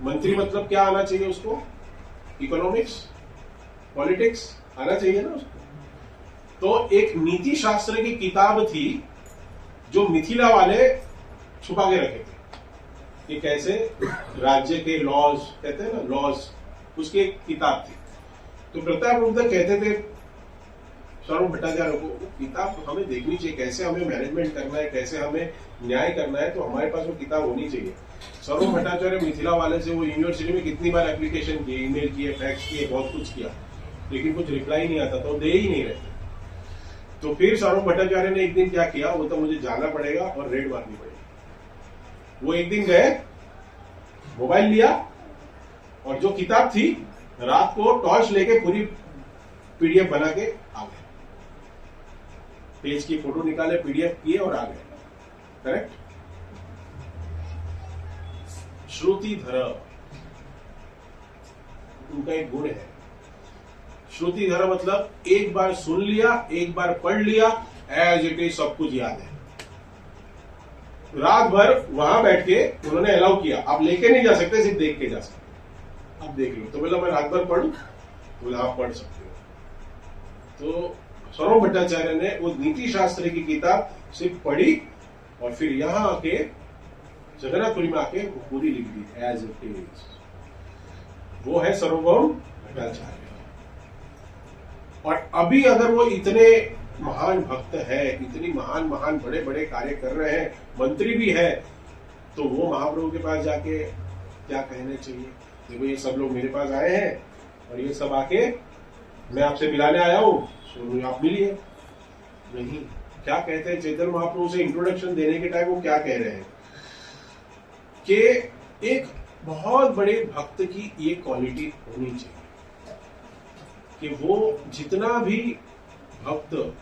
मंत्री मतलब क्या आना चाहिए उसको? इकोनॉमिक्स, पॉलिटिक्स आना चाहिए ना उसको। तो एक नीति शास्त्र की किताब थी जो मिथिला वाले छुपा के रखे थे कि कैसे राज्य के लॉज, कहते हैं ना लॉज, उसकी एक किताब थी। तो प्रताप रुद्र कहते थे सार्वभौम भट्टाचार्य को, किताब हमें देखनी चाहिए, कैसे हमें मैनेजमेंट करना है, कैसे हमें न्याय करना है, तो हमारे पास वो किताब होनी चाहिए। सार्वभौम भट्टाचार्य मिथिला वाले से वो यूनिवर्सिटी में कितनी बार एप्लीकेशन किए, ईमेल किए, फैक्स किए, बहुत कुछ किया, लेकिन कुछ रिप्लाई नहीं आता, तो दे ही नहीं रहे। तो फिर सार्वभौम भट्टाचार्य ने एक दिन क्या किया, वो तो मुझे जाना पड़ेगा और रेड मारनी पड़ेगी। वो एक दिन गए, मोबाइल लिया और जो किताब थी रात को टॉर्च लेके पूरी पीडीएफ बना के आ गए। पेज की फोटो निकाले, पीडीएफ किए और आ गए। करेक्ट? श्रुतिधर उनका एक गुण है। श्रुतिधर मतलब एक बार सुन लिया, एक बार पढ़ लिया, एज इट इज सब कुछ याद है। रात भर वहां बैठ के उन्होंने अलाउ किया, आप लेके नहीं जा सकते, सिर्फ देख के जा सकते। आप देख लो। तो बोला मैं रात भर पढ़ू, बोला आप पढ़ सकते हो। तो सार्वभौम भट्टाचार्य ने वो नीति शास्त्र की किताब सिर्फ पढ़ी और फिर यहां आके जगन्नाथपुरी में आके वो पूरी लिख दी एज इट इज। वो है सार्वभौम भट्टाचार्य। और अभी अगर वो इतने महान भक्त है, इतनी महान महान बड़े बड़े कार्य कर रहे हैं, मंत्री भी है, तो वो महाप्रभु के पास जाके क्या कहने चाहिए? देखो ये सब लोग मेरे पास आए हैं और ये सब आके मैं आपसे मिलाने आया हूं, तो आप मिलिए। नहीं, क्या कहते हैं चैतन्य महाप्रभु से इंट्रोडक्शन देने के टाइम वो क्या कह रहे हैं कि एक बहुत बड़े भक्त की ये क्वालिटी होनी चाहिए कि वो जितना भी भक्त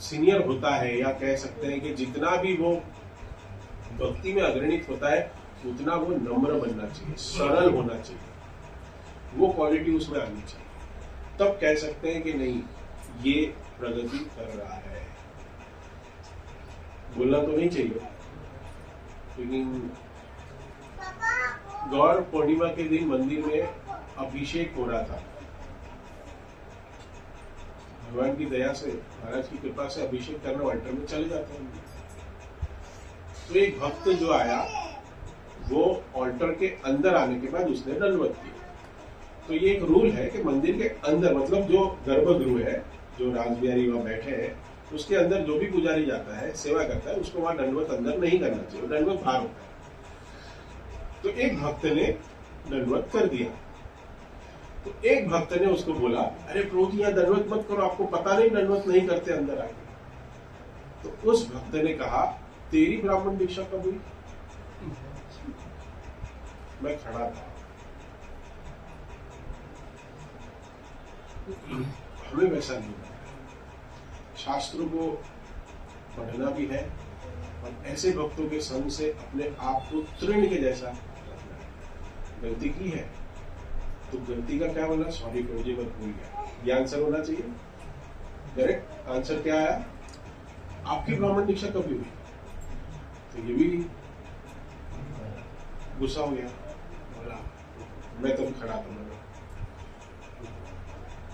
सीनियर होता है, या कह सकते हैं कि जितना भी वो भक्ति में अग्रणित होता है, उतना वो नम्र बनना चाहिए, सरल होना चाहिए। वो क्वालिटी उसमें आनी चाहिए। तब कह सकते हैं कि नहीं, ये प्रगति कर रहा है। बोलना तो नहीं चाहिए, लेकिन गौर पूर्णिमा के दिन मंदिर में अभिषेक हो रहा था। भगवान की दया से, महाराज की कृपा से अभिषेक करना अल्टर में चले जाते हैं। तो एक भक्त जो आया, वो ऑल्टर के अंदर आने के बाद उसने दंडवत किया। तो ये एक रूल है कि मंदिर के अंदर, मतलब जो गर्भगृह है, जो राजबिहारी वहां बैठे हैं, उसके अंदर जो भी पुजारी जाता है, सेवा करता है, उसको वहां दंडवत अंदर नहीं करना चाहिए, दंडवत बाहर होता है। तो एक भक्त ने दंडवत कर दिया। तो एक भक्त ने उसको बोला, अरे प्रभु जी यहाँ दंडवत मत करो, आपको पता नहीं दंडवत नहीं करते अंदर आके। तो उस भक्त ने कहा, तेरी ब्राह्मण दीक्षा कब हुई? मैं खड़ा था। हमें वैसा नहीं है। शास्त्रों को पढ़ना भी है और ऐसे भक्तों के संग से अपने आप को तृण के जैसा रखना है। गलती की है तो गलती का क्या बोलना, सॉरी प्रभु जी मैं भूल गया, ये आंसर होना चाहिए। करेक्ट आंसर क्या आया? आपकी ब्राह्मण दीक्षा कब हुई? तो ये भी गुस्सा हो गया, बोला मैं तो खड़ा था।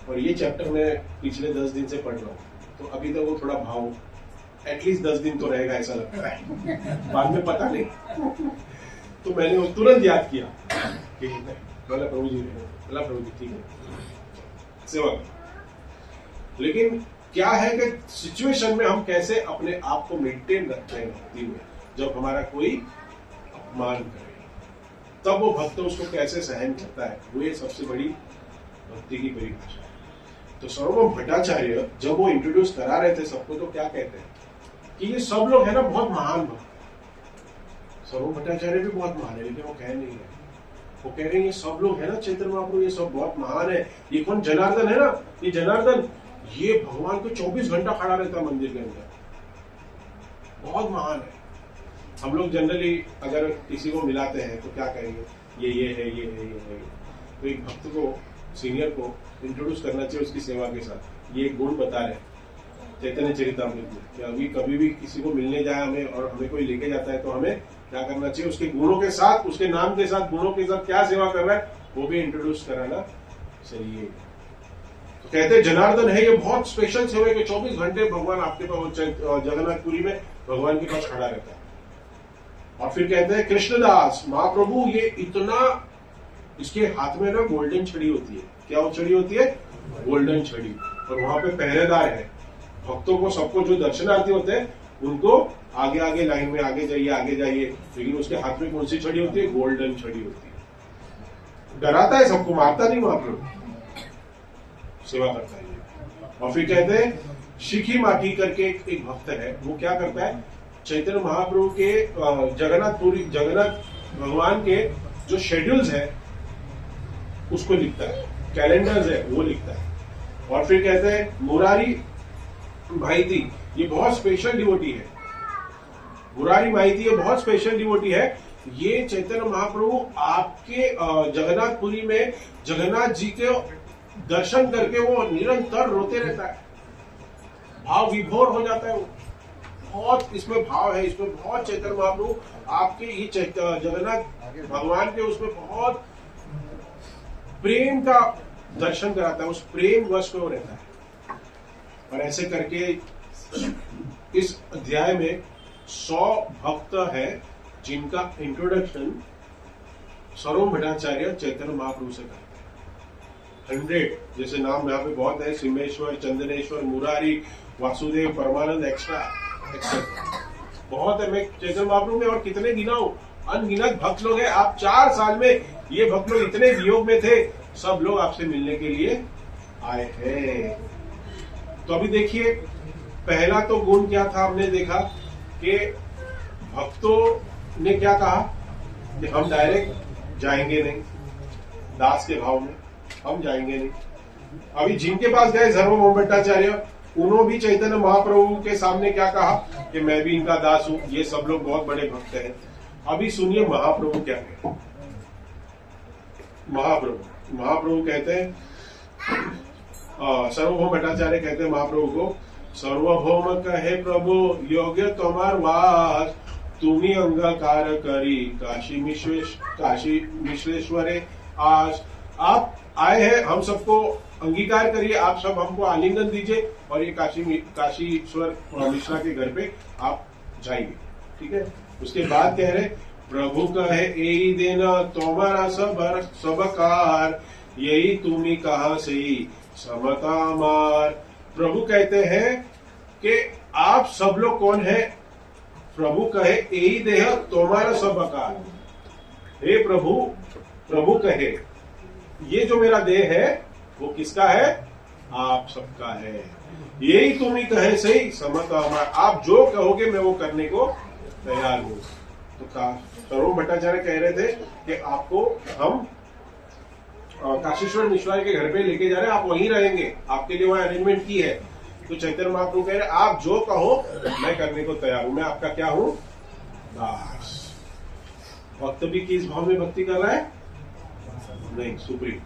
और ये चैप्टर मैं पिछले 10 दिन से पढ़ रहा हूँ, तो अभी तक वो थोड़ा भाव एटलीस्ट 10 दिन तो रहेगा ऐसा लगता है, बाद में पता नहीं। तो मैंने वो तुरंत याद किया कि बोला प्रभु जी, बोला प्रभु जी ठीक है सेवा। लेकिन क्या है कि सिचुएशन में हम कैसे अपने आप को मेंटेन रखते हैं भक्ति में। जब हमारा कोई अपमान करे तब वो भक्त उसको कैसे सहन करता है, वो ये सबसे बड़ी भक्ति की परिभाषा है। तो सार्वभौम भट्टाचार्य जब वो इंट्रोड्यूस करा रहे थे सबको, तो क्या कहते हैं कि ये सब लोग है ना बहुत महान भक्त। सार्वभौम भट्टाचार्य भी बहुत महान है, लेकिन वो कह नहीं रहे, वो कह रहे हैं ये सब लोग है ना चैतन्य महाप्रभु, ये सब बहुत महान है। ये कौन, जनार्दन है ना, ये जनार्दन, ये भगवान को 24 घंटा खड़ा रहता है मंदिर के अंदर, बहुत महान है। हम लोग जनरली अगर किसी को मिलाते हैं तो क्या कहेंगे, ये है, ये है, ये है। तो एक भक्त को, सीनियर को इंट्रोड्यूस करना चाहिए उसकी सेवा के साथ। ये गुण बता रहे चैतन्य चरितामृत में कि अभी कभी भी किसी को मिलने जाए हमें और हमें कोई लेके जाता है तो हमें क्या करना चाहिए, उसके गुणों के साथ, उसके नाम के साथ, गुणों के साथ क्या सेवा कर रहा है वो भी इंट्रोड्यूस कराना चाहिए। तो कहते हैं जनार्दन है, ये बहुत स्पेशल सेवा है कि 24 घंटे भगवान आपके पास, जगन्नाथपुरी में भगवान के पास खड़ा रहता है। और फिर कहते हैं कृष्णदास महाप्रभु, ये इतना, इसके हाथ में ना गोल्डन छड़ी होती है। क्या वो छड़ी होती है? गोल्डन छड़ी। और वहां पे पहरेदार है, भक्तों को, सबको जो दर्शनार्थी होते हैं उनको आगे आगे लाइन में आगे जाइए, लेकिन उसके हाथ में कौन सी छड़ी होती है? गोल्डन छड़ी होती है। डराता है सबको, मारता नहीं, महाप्रभु सेवा करता है। और फिर कहते हैं शिखी माटी करके एक भक्त है, वो क्या करता है, चैतन्य महाप्रभु के जगन्नाथ भगवान के जो शेड्यूल्स है उसको लिखता है, कैलेंडर्स है वो लिखता है। और फिर कहते हैं मुरारी माहिती, ये बहुत स्पेशल डिवोटी है। मुरारी माहिती ये बहुत स्पेशल डिवोटी है। ये चैतन्य महाप्रभु आपके जगन्नाथपुरी में जगन्नाथ जी के दर्शन करके वो निरंतर रोते रहता है, भाव विभोर हो जाता है वो। बहुत इसमें भाव है, इसमें बहुत चैतन्य महाप्रभु आपके ये जगन्नाथ भगवान के उसमें बहुत प्रेम का दर्शन कराता है, उस प्रेम वश में वो रहता है। और ऐसे करके इस अध्याय में 100 भक्त है जिनका इंट्रोडक्शन सार्वभौम भट्टाचार्य चैतन्य महाप्रभु से करते हैं। 100 जैसे नाम यहाँ पे बहुत है, सिम्हेश्वर, चंदनेश्वर, मुरारी, वासुदेव, परमानंद, एक्स्ट्रा बहुत है। मैं चैतन्य महाप्रभु में और कितने गिनाऊं, अनगिनत भक्त लोग हैं। आप 4 साल में ये भक्त लोग इतने वियोग में थे, सब लोग आपसे मिलने के लिए आए हैं। तो अभी देखिए, पहला तो गुण क्या था, हमने देखा कि भक्तों ने क्या कहा कि हम डायरेक्ट जाएंगे नहीं, दास के भाव में हम जाएंगे नहीं। अभी जिनके पास गए सार्वभौम भट्टाचार्य, उन्होंने भी चैतन्य महाप्रभु के सामने क्या कहा कि मैं भी इनका दास हूं। ये सब लोग बहुत बड़े भक्त हैं। अभी सुनिए महाप्रभु क्या कहते हैं। महाप्रभु कहते हैं, सार्वभौम भट्टाचार्य कहते हैं महाप्रभु को, सर्वभौम कहे प्रभु योग्य तुम्हार वास, तुम्ही अंगीकार करी काशी विश्वेश्वरे आज। आप आए हैं, हम सबको अंगीकार करिए, आप सब हमको आलिंगन दीजिए और ये काशीश्वर मिश्रा के घर पे आप जाइए, ठीक है। उसके बाद कह रहे प्रभु कहे यही देना तुम्हारा सबकार, यही तुम्ही कहा से समता मार। प्रभु कहते हैं कि आप सब लोग कौन है? प्रभु कहे यही देह तुम्हारा सबकार। हे प्रभु कहे ये जो मेरा देह है वो किसका है? आप सबका है। यही तुम ही कहे सही समता मार, आप जो कहोगे मैं वो करने को तैयार हूं। तो सार्वभौम भट्टाचार्य कह रहे थे कि आपको हम काशीश्वर मिश्रा के घर पे लेके जा रहे हैं, आप वहीं रहेंगे, आपके लिए वहां अरेंजमेंट की है। तो चैतन्य महाप्रभु कह रहे आप जो कहो मैं करने को तैयार हूं, मैं आपका क्या हूं? दास। भक्त भी किस भाव में भक्ति कर रहा है? नहीं, सुप्रीम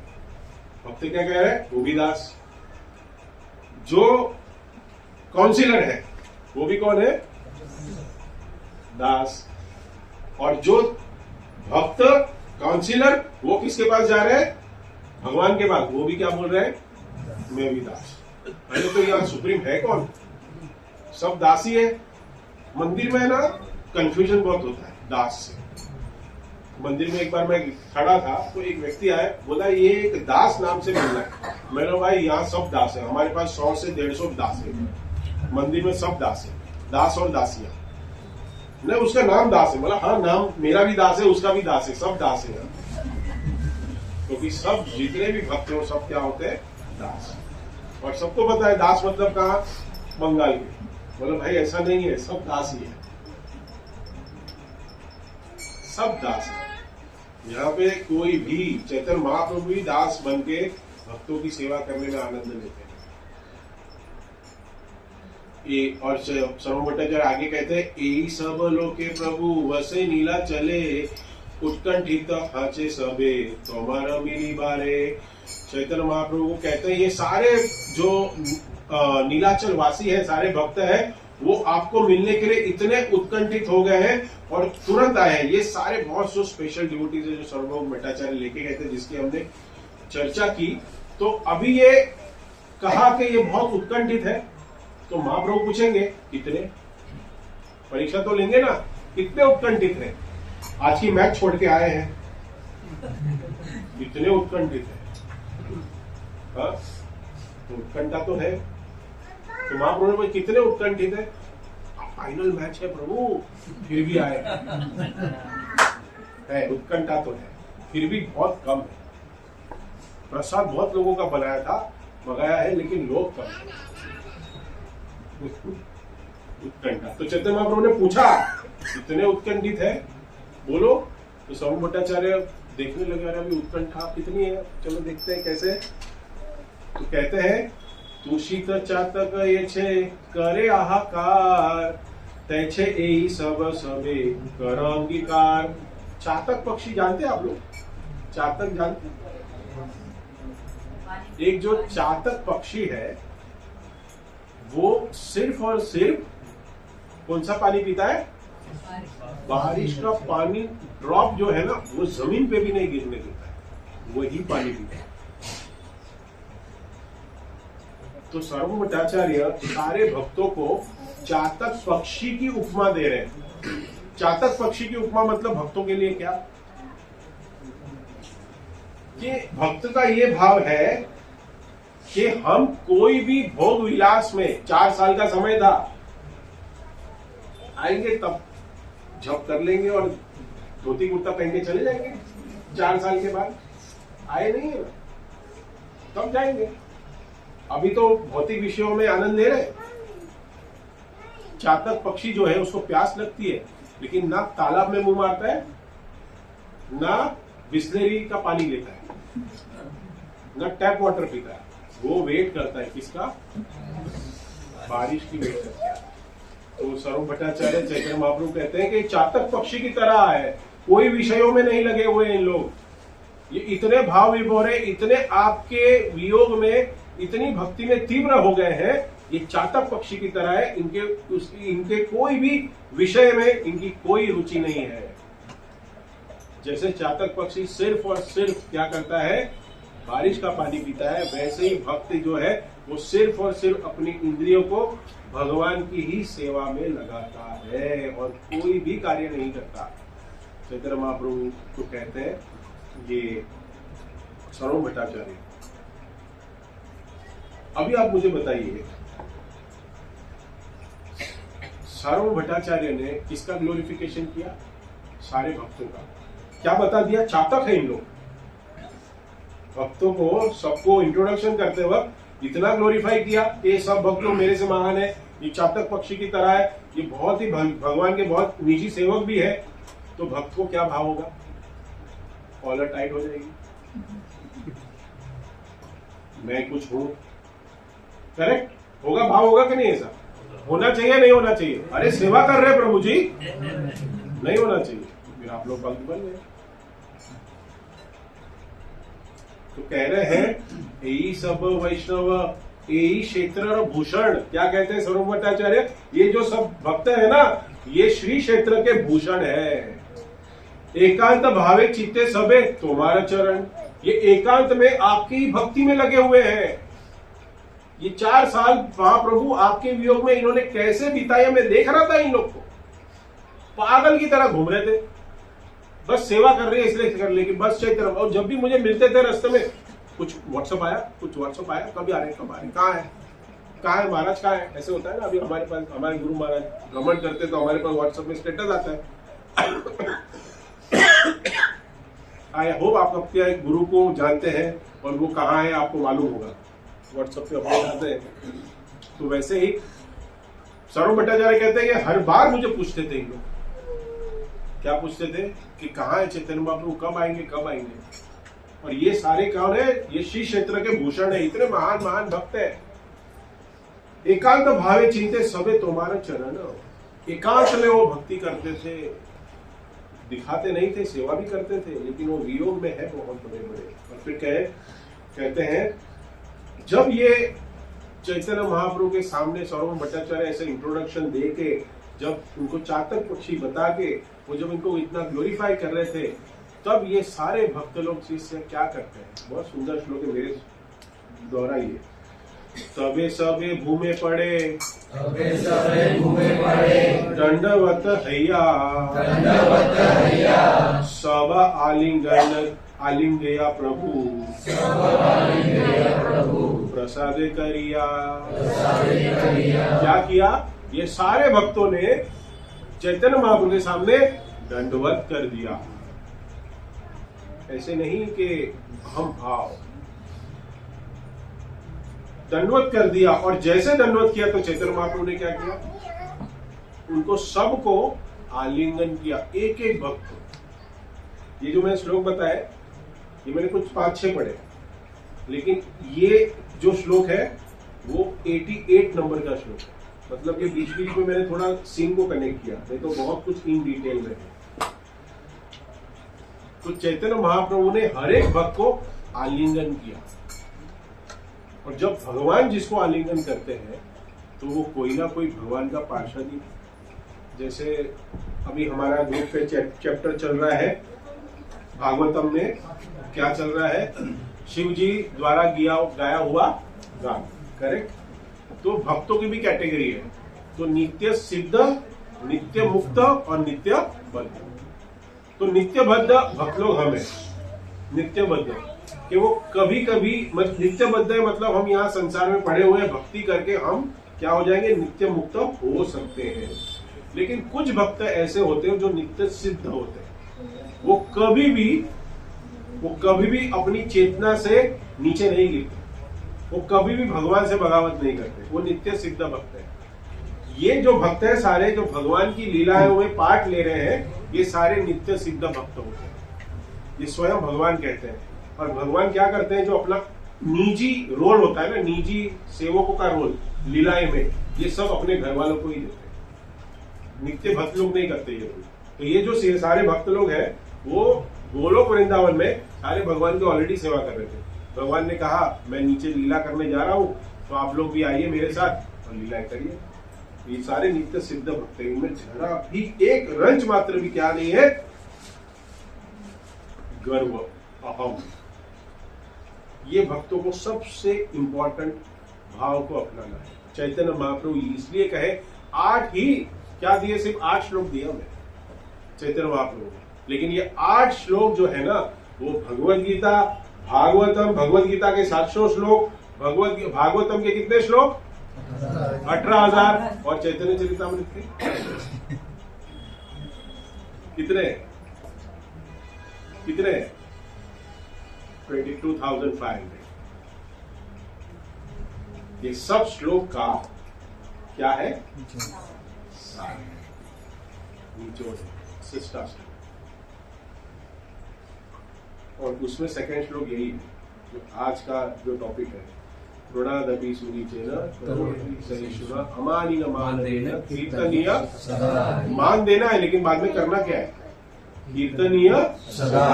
भक्त क्या कह रहे हैं? वो भी दास। जो काउंसिलर है वो भी कौन है? दास। और जो भक्त काउंसिलर वो किसके पास जा रहे हैं? भगवान के पास। वो भी क्या बोल रहे हैं? मैं भी दास। अरे तो यहाँ सुप्रीम है कौन? सब दासी है। मंदिर में ना कंफ्यूजन बहुत होता है दास से। मंदिर में एक बार मैं खड़ा था तो एक व्यक्ति आया, बोला ये एक दास नाम से मिलना है। मैंने भाई यहाँ सब दास है, हमारे पास 100 से 150 दास है, मंदिर में सब दास है, दास और दासियां। नहीं, उसका नाम दास है। बोला हाँ, नाम मेरा भी दास है, उसका भी दास है, सब दास है। क्योंकि सब जितने भी भक्त हो सब क्या होते हैं, दास। और सबको पता है दास मतलब कहाँ, बंगाल के। बोला भाई ऐसा नहीं है, सब दास ही है, सब दास है। यहाँ पे कोई भी, चैतन्य महाप्रभु भी दास बन के भक्तों की सेवा करने में आनंद लेते हैं। और सर्व भट्टाचार्य आगे कहते हैं, यही सब लोके प्रभु वसे नीला चले, उत्कंठित हाचे सबे तुम्हारा मिली बारे। चैतन्य महाप्रभु कहते हैं ये सारे जो नीलाचल वासी है, सारे भक्त है, वो आपको मिलने के लिए इतने उत्कंठित हो गए हैं और तुरंत आए हैं। ये सारे बहुत जो स्पेशल डिवोटीज है जो सर्वभौम भट्टाचार्य लेके गए थे, जिसकी हमने चर्चा की। तो अभी ये कहा कि ये बहुत उत्कंठित है, तो महाप्रभु पूछेंगे कितने, परीक्षा तो लेंगे ना, कितने उत्कंठित है। आज की मैच छोड़ के आए हैं, इतने उत्कंठित है। हाँ, तो उत्कंठा तो है। तो महाप्रभु ने कितने उत्कंठित है, फाइनल मैच है प्रभु, फिर भी आए है, उत्कंठा तो है, फिर भी बहुत कम है। प्रसाद बहुत लोगों का बनाया था, मंगाया है, लेकिन लोग कम है, उत्कंठा। तो चैतन्य महाप्रभु ने पूछा कितने उत्कंठित है, बोलो। तो सर्व भट्टाचार्य देखने लगे, अरे अभी उत्कंठा कितनी है, चलो देखते हैं कैसे। तो कहते हैं, तुषित चातक ये छे करे आहाकार, तैछे यही सब सबे कर अंगीकार। चातक पक्षी जानते हैं आप लोग, चातक जानते हैं? एक जो चातक पक्षी है वो सिर्फ और सिर्फ कौन सा पानी पीता है, बारिश का पानी। ड्रॉप जो है ना वो जमीन पे भी नहीं गिरने देता है, वही पानी पीता है। तो सर्व भट्टाचार्य सारे भक्तों को चातक पक्षी की उपमा दे रहे हैं। चातक पक्षी की उपमा मतलब भक्तों के लिए क्या, कि भक्त का ये भाव है कि हम कोई भी भोग विलास में, 4 साल का समय था, आएंगे तब जब कर लेंगे और धोती कुर्ता पहन के चले जाएंगे। 4 साल के बाद आए नहीं है, तब जाएंगे। अभी तो भौतिक विषयों में आनंद ले रहे। चातक पक्षी जो है उसको प्यास लगती है, लेकिन ना तालाब में मुंह मारता है, ना बिस्लेरी का पानी लेता है, ना टैप वाटर पीता है। वो वेट करता है किसका, बारिश की वेट करता है। तो सर्व भट्टाचार्य चैतन्य महाप्रभु कहते हैं कि चातक पक्षी की तरह है, कोई विषयों में नहीं लगे हुए इन लोग। ये इतने भाव विभोर है, इतने आपके वियोग में, इतनी भक्ति में तीव्र हो गए हैं, ये चातक पक्षी की तरह है। इनके कोई भी विषय में इनकी कोई रुचि नहीं है। जैसे चातक पक्षी सिर्फ और सिर्फ क्या करता है, बारिश का पानी पीता है, वैसे ही भक्त जो है वो सिर्फ और सिर्फ अपनी इंद्रियों को भगवान की ही सेवा में लगाता है और कोई भी कार्य नहीं करता। चैतन्य महाप्रभु तो कहते हैं ये सर्व भट्टाचार्य। अभी आप मुझे बताइए, सर्व भट्टाचार्य ने किसका ग्लोरिफिकेशन किया, सारे भक्तों का। क्या बता दिया, चातक है इन लोग। भक्तों को सबको इंट्रोडक्शन करते वक्त इतना ग्लोरीफाई किया कि ये सब भक्त लोग मेरे से महान है, ये चातक पक्षी की तरह है, ये बहुत ही भगवान के बहुत निजी सेवक भी है। तो भक्त को क्या भाव होगा, कॉलर टाइट हो जाएगी, मैं कुछ हूं, करेक्ट होगा, भाव होगा कि नहीं, ऐसा होना चाहिए नहीं होना चाहिए। अरे सेवा कर रहे प्रभु जी, नहीं होना चाहिए, फिर आप लोग भक्त बन गए। तो कह रहे हैं यही सब वैष्णव यही क्षेत्र भूषण। क्या कहते हैं सर्व भट्टाचार्य, ये जो सब भक्त है ना, ये श्री क्षेत्र के भूषण है। एकांत भावे चित्ते सबे तुम्हारा चरण, ये एकांत में आपकी भक्ति में लगे हुए हैं। ये 4 साल महाप्रभु आपके वियोग में इन्होंने कैसे बिताया, मैं देख रहा था इन लोग को, पागल की तरह घूम रहे थे। बस सेवा कर रही है इसलिए कर, लेकिन बस चैतन्य। और जब भी मुझे मिलते थे रास्ते में कुछ व्हाट्सअप आया, कभी आ रहे, कब आ रहे, कहाँ है महाराज, कहाँ है, ऐसे होता है ना। अभी हमारे पास हमारे गुरु महाराज भ्रमण करते तो हमारे पास व्हाट्सएप में स्टेटस आता है। आई होप आप अपने गुरु को जानते हैं और वो कहाँ है आपको मालूम होगा, व्हाट्सएप पे अपलोड आते हैं। तो वैसे ही सरोवर भट्टाचार्य कहते हैं कि हर बार मुझे पूछते थे इन लोग, क्या पूछते थे कि कहाँ है चैतन्य महाप्रभु, कब आएंगे कब आएंगे। और ये सारे कौन है, ये श्री क्षेत्र के भूषण है, इतने महान महान भक्त है। एकांत भावे चिंते सबे तुम्हारे चरण, एकांत में वो भक्ति करते थे, दिखाते नहीं थे, सेवा भी करते थे, लेकिन वो वियोग में है बहुत बड़े बड़े। और फिर कहते हैं जब ये चैतन्य महाप्रभु के सामने सरोवर भट्टाचार्य ऐसे इंट्रोडक्शन दे के, जब उनको चातक पक्षी बता के वो जब इनको इतना ग्लोरीफाई कर रहे थे, तब ये सारे भक्त लोग से क्या करते हैं। बहुत सुंदर श्लोक है, मेरे द्वारा ये तबे सबे भूमे पड़े, दंडवत हैया, सब आलिंगया प्रभु, प्रसाद करिया। क्या किया, ये सारे भक्तों ने चैतन्य महाप्रभु के सामने दंडवत कर दिया। ऐसे नहीं कि हम भाव, दंडवत कर दिया। और जैसे दंडवत किया तो चैतन्य महाप्रभु ने क्या किया, उनको सबको आलिंगन किया, एक एक भक्त। ये जो मैंने श्लोक बताया, ये मैंने कुछ 5-6 पढ़े, लेकिन ये जो श्लोक है वो 88 नंबर का श्लोक है। मतलब ये बीच बीच में मैंने थोड़ा सिंह को कनेक्ट किया, नहीं तो बहुत कुछ इन डिटेल में है। तो चैतन्य महाप्रभु ने हर एक भक्त को आलिंगन किया। और जब भगवान जिसको आलिंगन करते हैं तो वो कोई ना कोई भगवान का पार्षद ही। जैसे अभी हमारा ग्रुप पे चैप्टर चल रहा है भागवतम में, क्या चल रहा है, शिव जी द्वारा गाया हुआ गान, करेक्ट। तो भक्तों की भी कैटेगरी है, तो नित्य सिद्ध, नित्य मुक्त और नित्य बद्ध। तो नित्य बद्ध भक्त लोग हमें, नित्य बद्ध कि वो कभी कभी नित्य बद्ध है, मतलब हम यहाँ संसार में पड़े हुए भक्ति करके हम क्या हो जाएंगे, नित्य मुक्त हो सकते हैं। लेकिन कुछ भक्त ऐसे होते हैं जो नित्य सिद्ध होते हैं, वो कभी भी अपनी चेतना से नीचे नहीं गिरते, वो कभी भी भगवान से बगावत नहीं करते, वो नित्य सिद्ध भक्त है। ये जो भक्त है सारे, जो भगवान की लीलाओं में पार्ट ले रहे हैं, ये सारे नित्य सिद्ध भक्त होते हैं, ये स्वयं भगवान कहते हैं। और भगवान क्या करते हैं, जो अपना निजी रोल होता है ना, निजी सेवकों का रोल लीलाएं में, ये सब अपने घर वालों को ही देते हैं, नित्य भक्त लोग नहीं करते ये रोल। तो ये जो सारे भक्त लोग हैं वो गोलोक वृंदावन में सारे भगवान की ऑलरेडी सेवा कर रहे थे। भगवान ने कहा मैं नीचे लीला करने जा रहा हूँ, तो आप लोग भी आइए मेरे साथ और लीलाएं करिए। ये सारे नित्य सिद्ध भक्त हैं, इनमें जरा भी एक रंच मात्र भी क्या नहीं है, गर्व, अहम। ये भक्तों को सबसे इंपॉर्टेंट भाव को अपनाना है। चैतन्य महाप्रभु इसलिए कहे 8 ही क्या दिए, सिर्फ 8 श्लोक दिए हमें चैतन्य महाप्रभु ने, लेकिन ये 8 श्लोक जो है ना, वो भगवद गीता, भागवतम, भगवद गीता के 700 श्लोक, भागवतम के कितने श्लोक 18,000, और चैतन्य चरितामृत के कितने 22,500। ये सब श्लोक का क्या है, निचोड़ है, शिष्टाचार। और उसमें सेकंड श्लोक यही है जो आज का जो टॉपिक है, प्रणदपि सुनीचेन सहिष्णुना अमानिन मानदेन कीर्तनीय। मान देना है, लेकिन बाद में करना क्या है, कीर्तनीय सदा।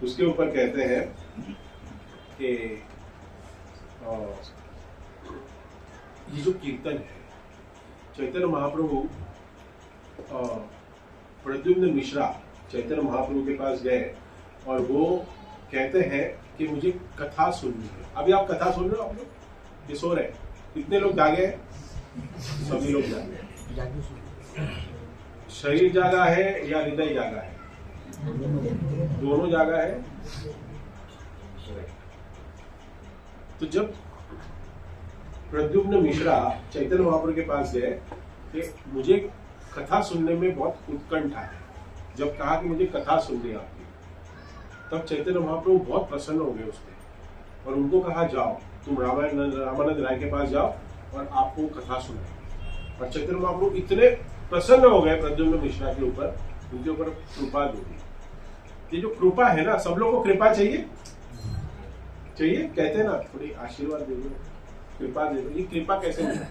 उसके ऊपर कहते हैं कि ये जो कीर्तन है, चैतन्य महाप्रभु प्रद्युम्न मिश्रा चैतन्य महाप्रभु के पास गए और वो कहते हैं कि मुझे कथा सुननी है। अभी आप कथा सुन रहे हो, आप लोग ये सो रहे हैं, कितने लोग जागे हैं, सभी लोग जागे हैं। शरीर जागा है या हृदय जागा है, दोनों जागा है। तो जब प्रद्युम्न मिश्रा चैतन्य महाप्रभु के पास गए कि मुझे कथा सुनने में बहुत उत्कंठा है, जब कहा कि मुझे कथा सुननी है आपकी, तब चैतन्य महाप्रभु बहुत प्रसन्न हो गए उसपे और उनको कहा जाओ तुम रामानंद राय के पास जाओ और आपको कथा सुनाए। और चैतन्य महाप्रभु इतने प्रसन्न हो गए प्रद्युम्न मिश्रा के ऊपर, उनके ऊपर कृपा होगी। ये जो कृपा है ना, सब लोग को कृपा चाहिए चाहिए, कहते हैं ना थोड़ी आशीर्वाद दे दो, कृपा दे दो। ये कृपा कैसे मिलती है?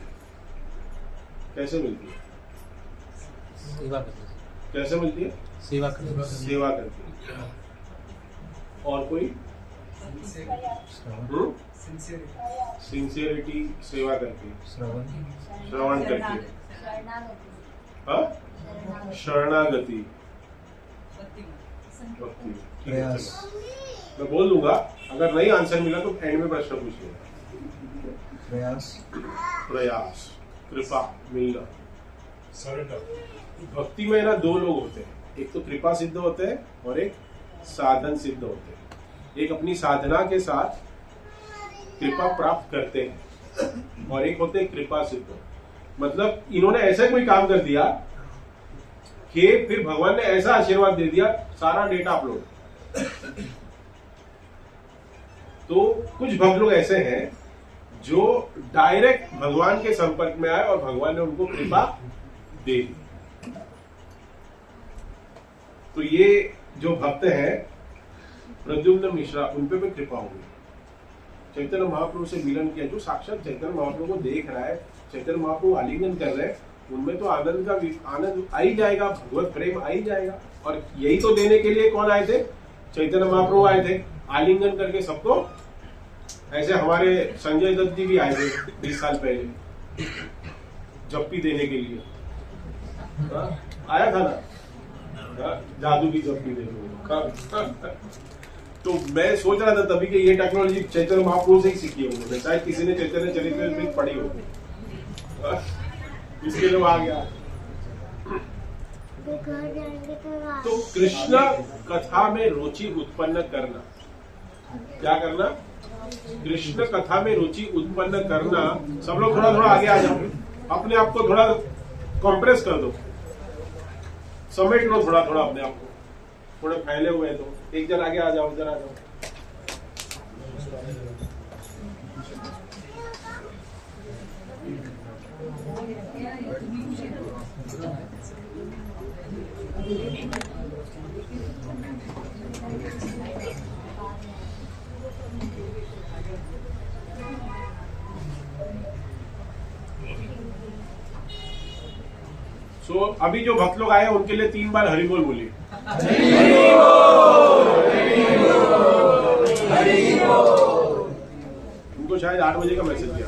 कैसे मिलती है? सेवा करके। कैसे मिलती है? सेवा करके। सेवा करके। और कोई? सिंसियरिटी, सेवा करके, श्रवण करके, हाँ, शरणागति, भक्ति। ठीक है, चलो मैं बोल दूंगा, अगर नहीं आंसर मिला तो एंड में प्रश्न पूछ लेना। प्रयास, कृपा, मिलना, भक्ति में ना दो लोग होते हैं, एक तो कृपा सिद्ध होते हैं और एक साधन सिद्ध होते हैं। एक अपनी साधना के साथ कृपा प्राप्त करते हैं और एक होते हैं कृपा सिद्ध। मतलब इन्होंने ऐसा कोई काम कर दिया कि फिर भगवान ने ऐसा आशीर्वाद दे दिया, सारा डेटा अपलोड। तो कुछ भक्त लोग ऐसे हैं जो डायरेक्ट भगवान के संपर्क में आए और भगवान ने उनको कृपा दे दी। तो ये जो भक्त हैं प्रद्युम्न मिश्रा, उन पे भी कृपा हो गई। चैतन्य महाप्रभु से मिलन किया, जो साक्षात चैतन्य महाप्रभु को देख रहा है, चैतन्य महाप्रभु आलिंगन कर रहे हैं, उनमें तो आनंद का आनंद आ ही जाएगा, भगवत प्रेम आ ही जाएगा। और यही तो देने के लिए कौन आए थे? चैतन्य महाप्रभु आए थे, आलिंगन करके सबको। ऐसे हमारे संजय दत्त जी भी आए थे 20 साल पहले जप्पी देने के लिए, आया था ना, जादू की जप्पी देने। तो मैं सोच रहा था तभी कि ये टेक्नोलॉजी चैतन्य महाप्रभु से ही सीखी होगी, शायद किसी ने चैतन्य चरित्र पढ़ी होगी, इसके लिए आ गया। तो कृष्ण कथा में रुचि उत्पन्न करना, क्या करना? कृष्ण कथा में रुचि उत्पन्न करना। सब लोग थोड़ा थोड़ा आगे आ जाओ, अपने आप को थोड़ा कंप्रेस कर दो, समेट लो थोड़ा थोड़ा अपने आप को, थोड़े फैले हुए हैं तो एक जन आगे आ जाओ, इधर आ जाओ। सो अभी जो भक्त लोग आए उनके लिए 3 बार हरि बोल बोलिए। उनको शायद 8 बजे का मैसेज दिया।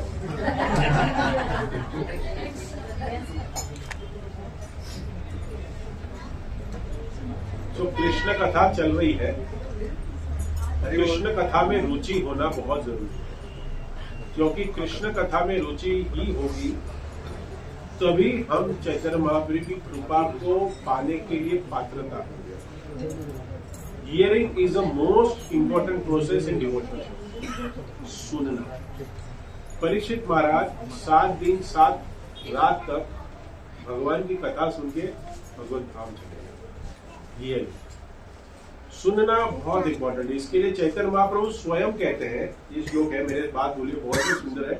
तो कृष्ण कथा चल रही है, कृष्ण कथा में रुचि होना बहुत जरूरी है, क्योंकि कृष्ण कथा में रुचि ही होगी तभी हम चैतन्य महाप्रभु की कृपा को पाने के लिए पात्रता होंगे। Hearing is the most important process in devotion. सुनना। परीक्षित महाराज 7 दिन 7 रात तक भगवान की कथा सुन के भगवत धाम चले गए। हियरिंग, सुनना बहुत इंपॉर्टेंट है। इसके लिए चैतन्य महाप्रभु स्वयं कहते हैं, ये श्लोक है, मेरे बात बोलिए, बहुत ही सुंदर है।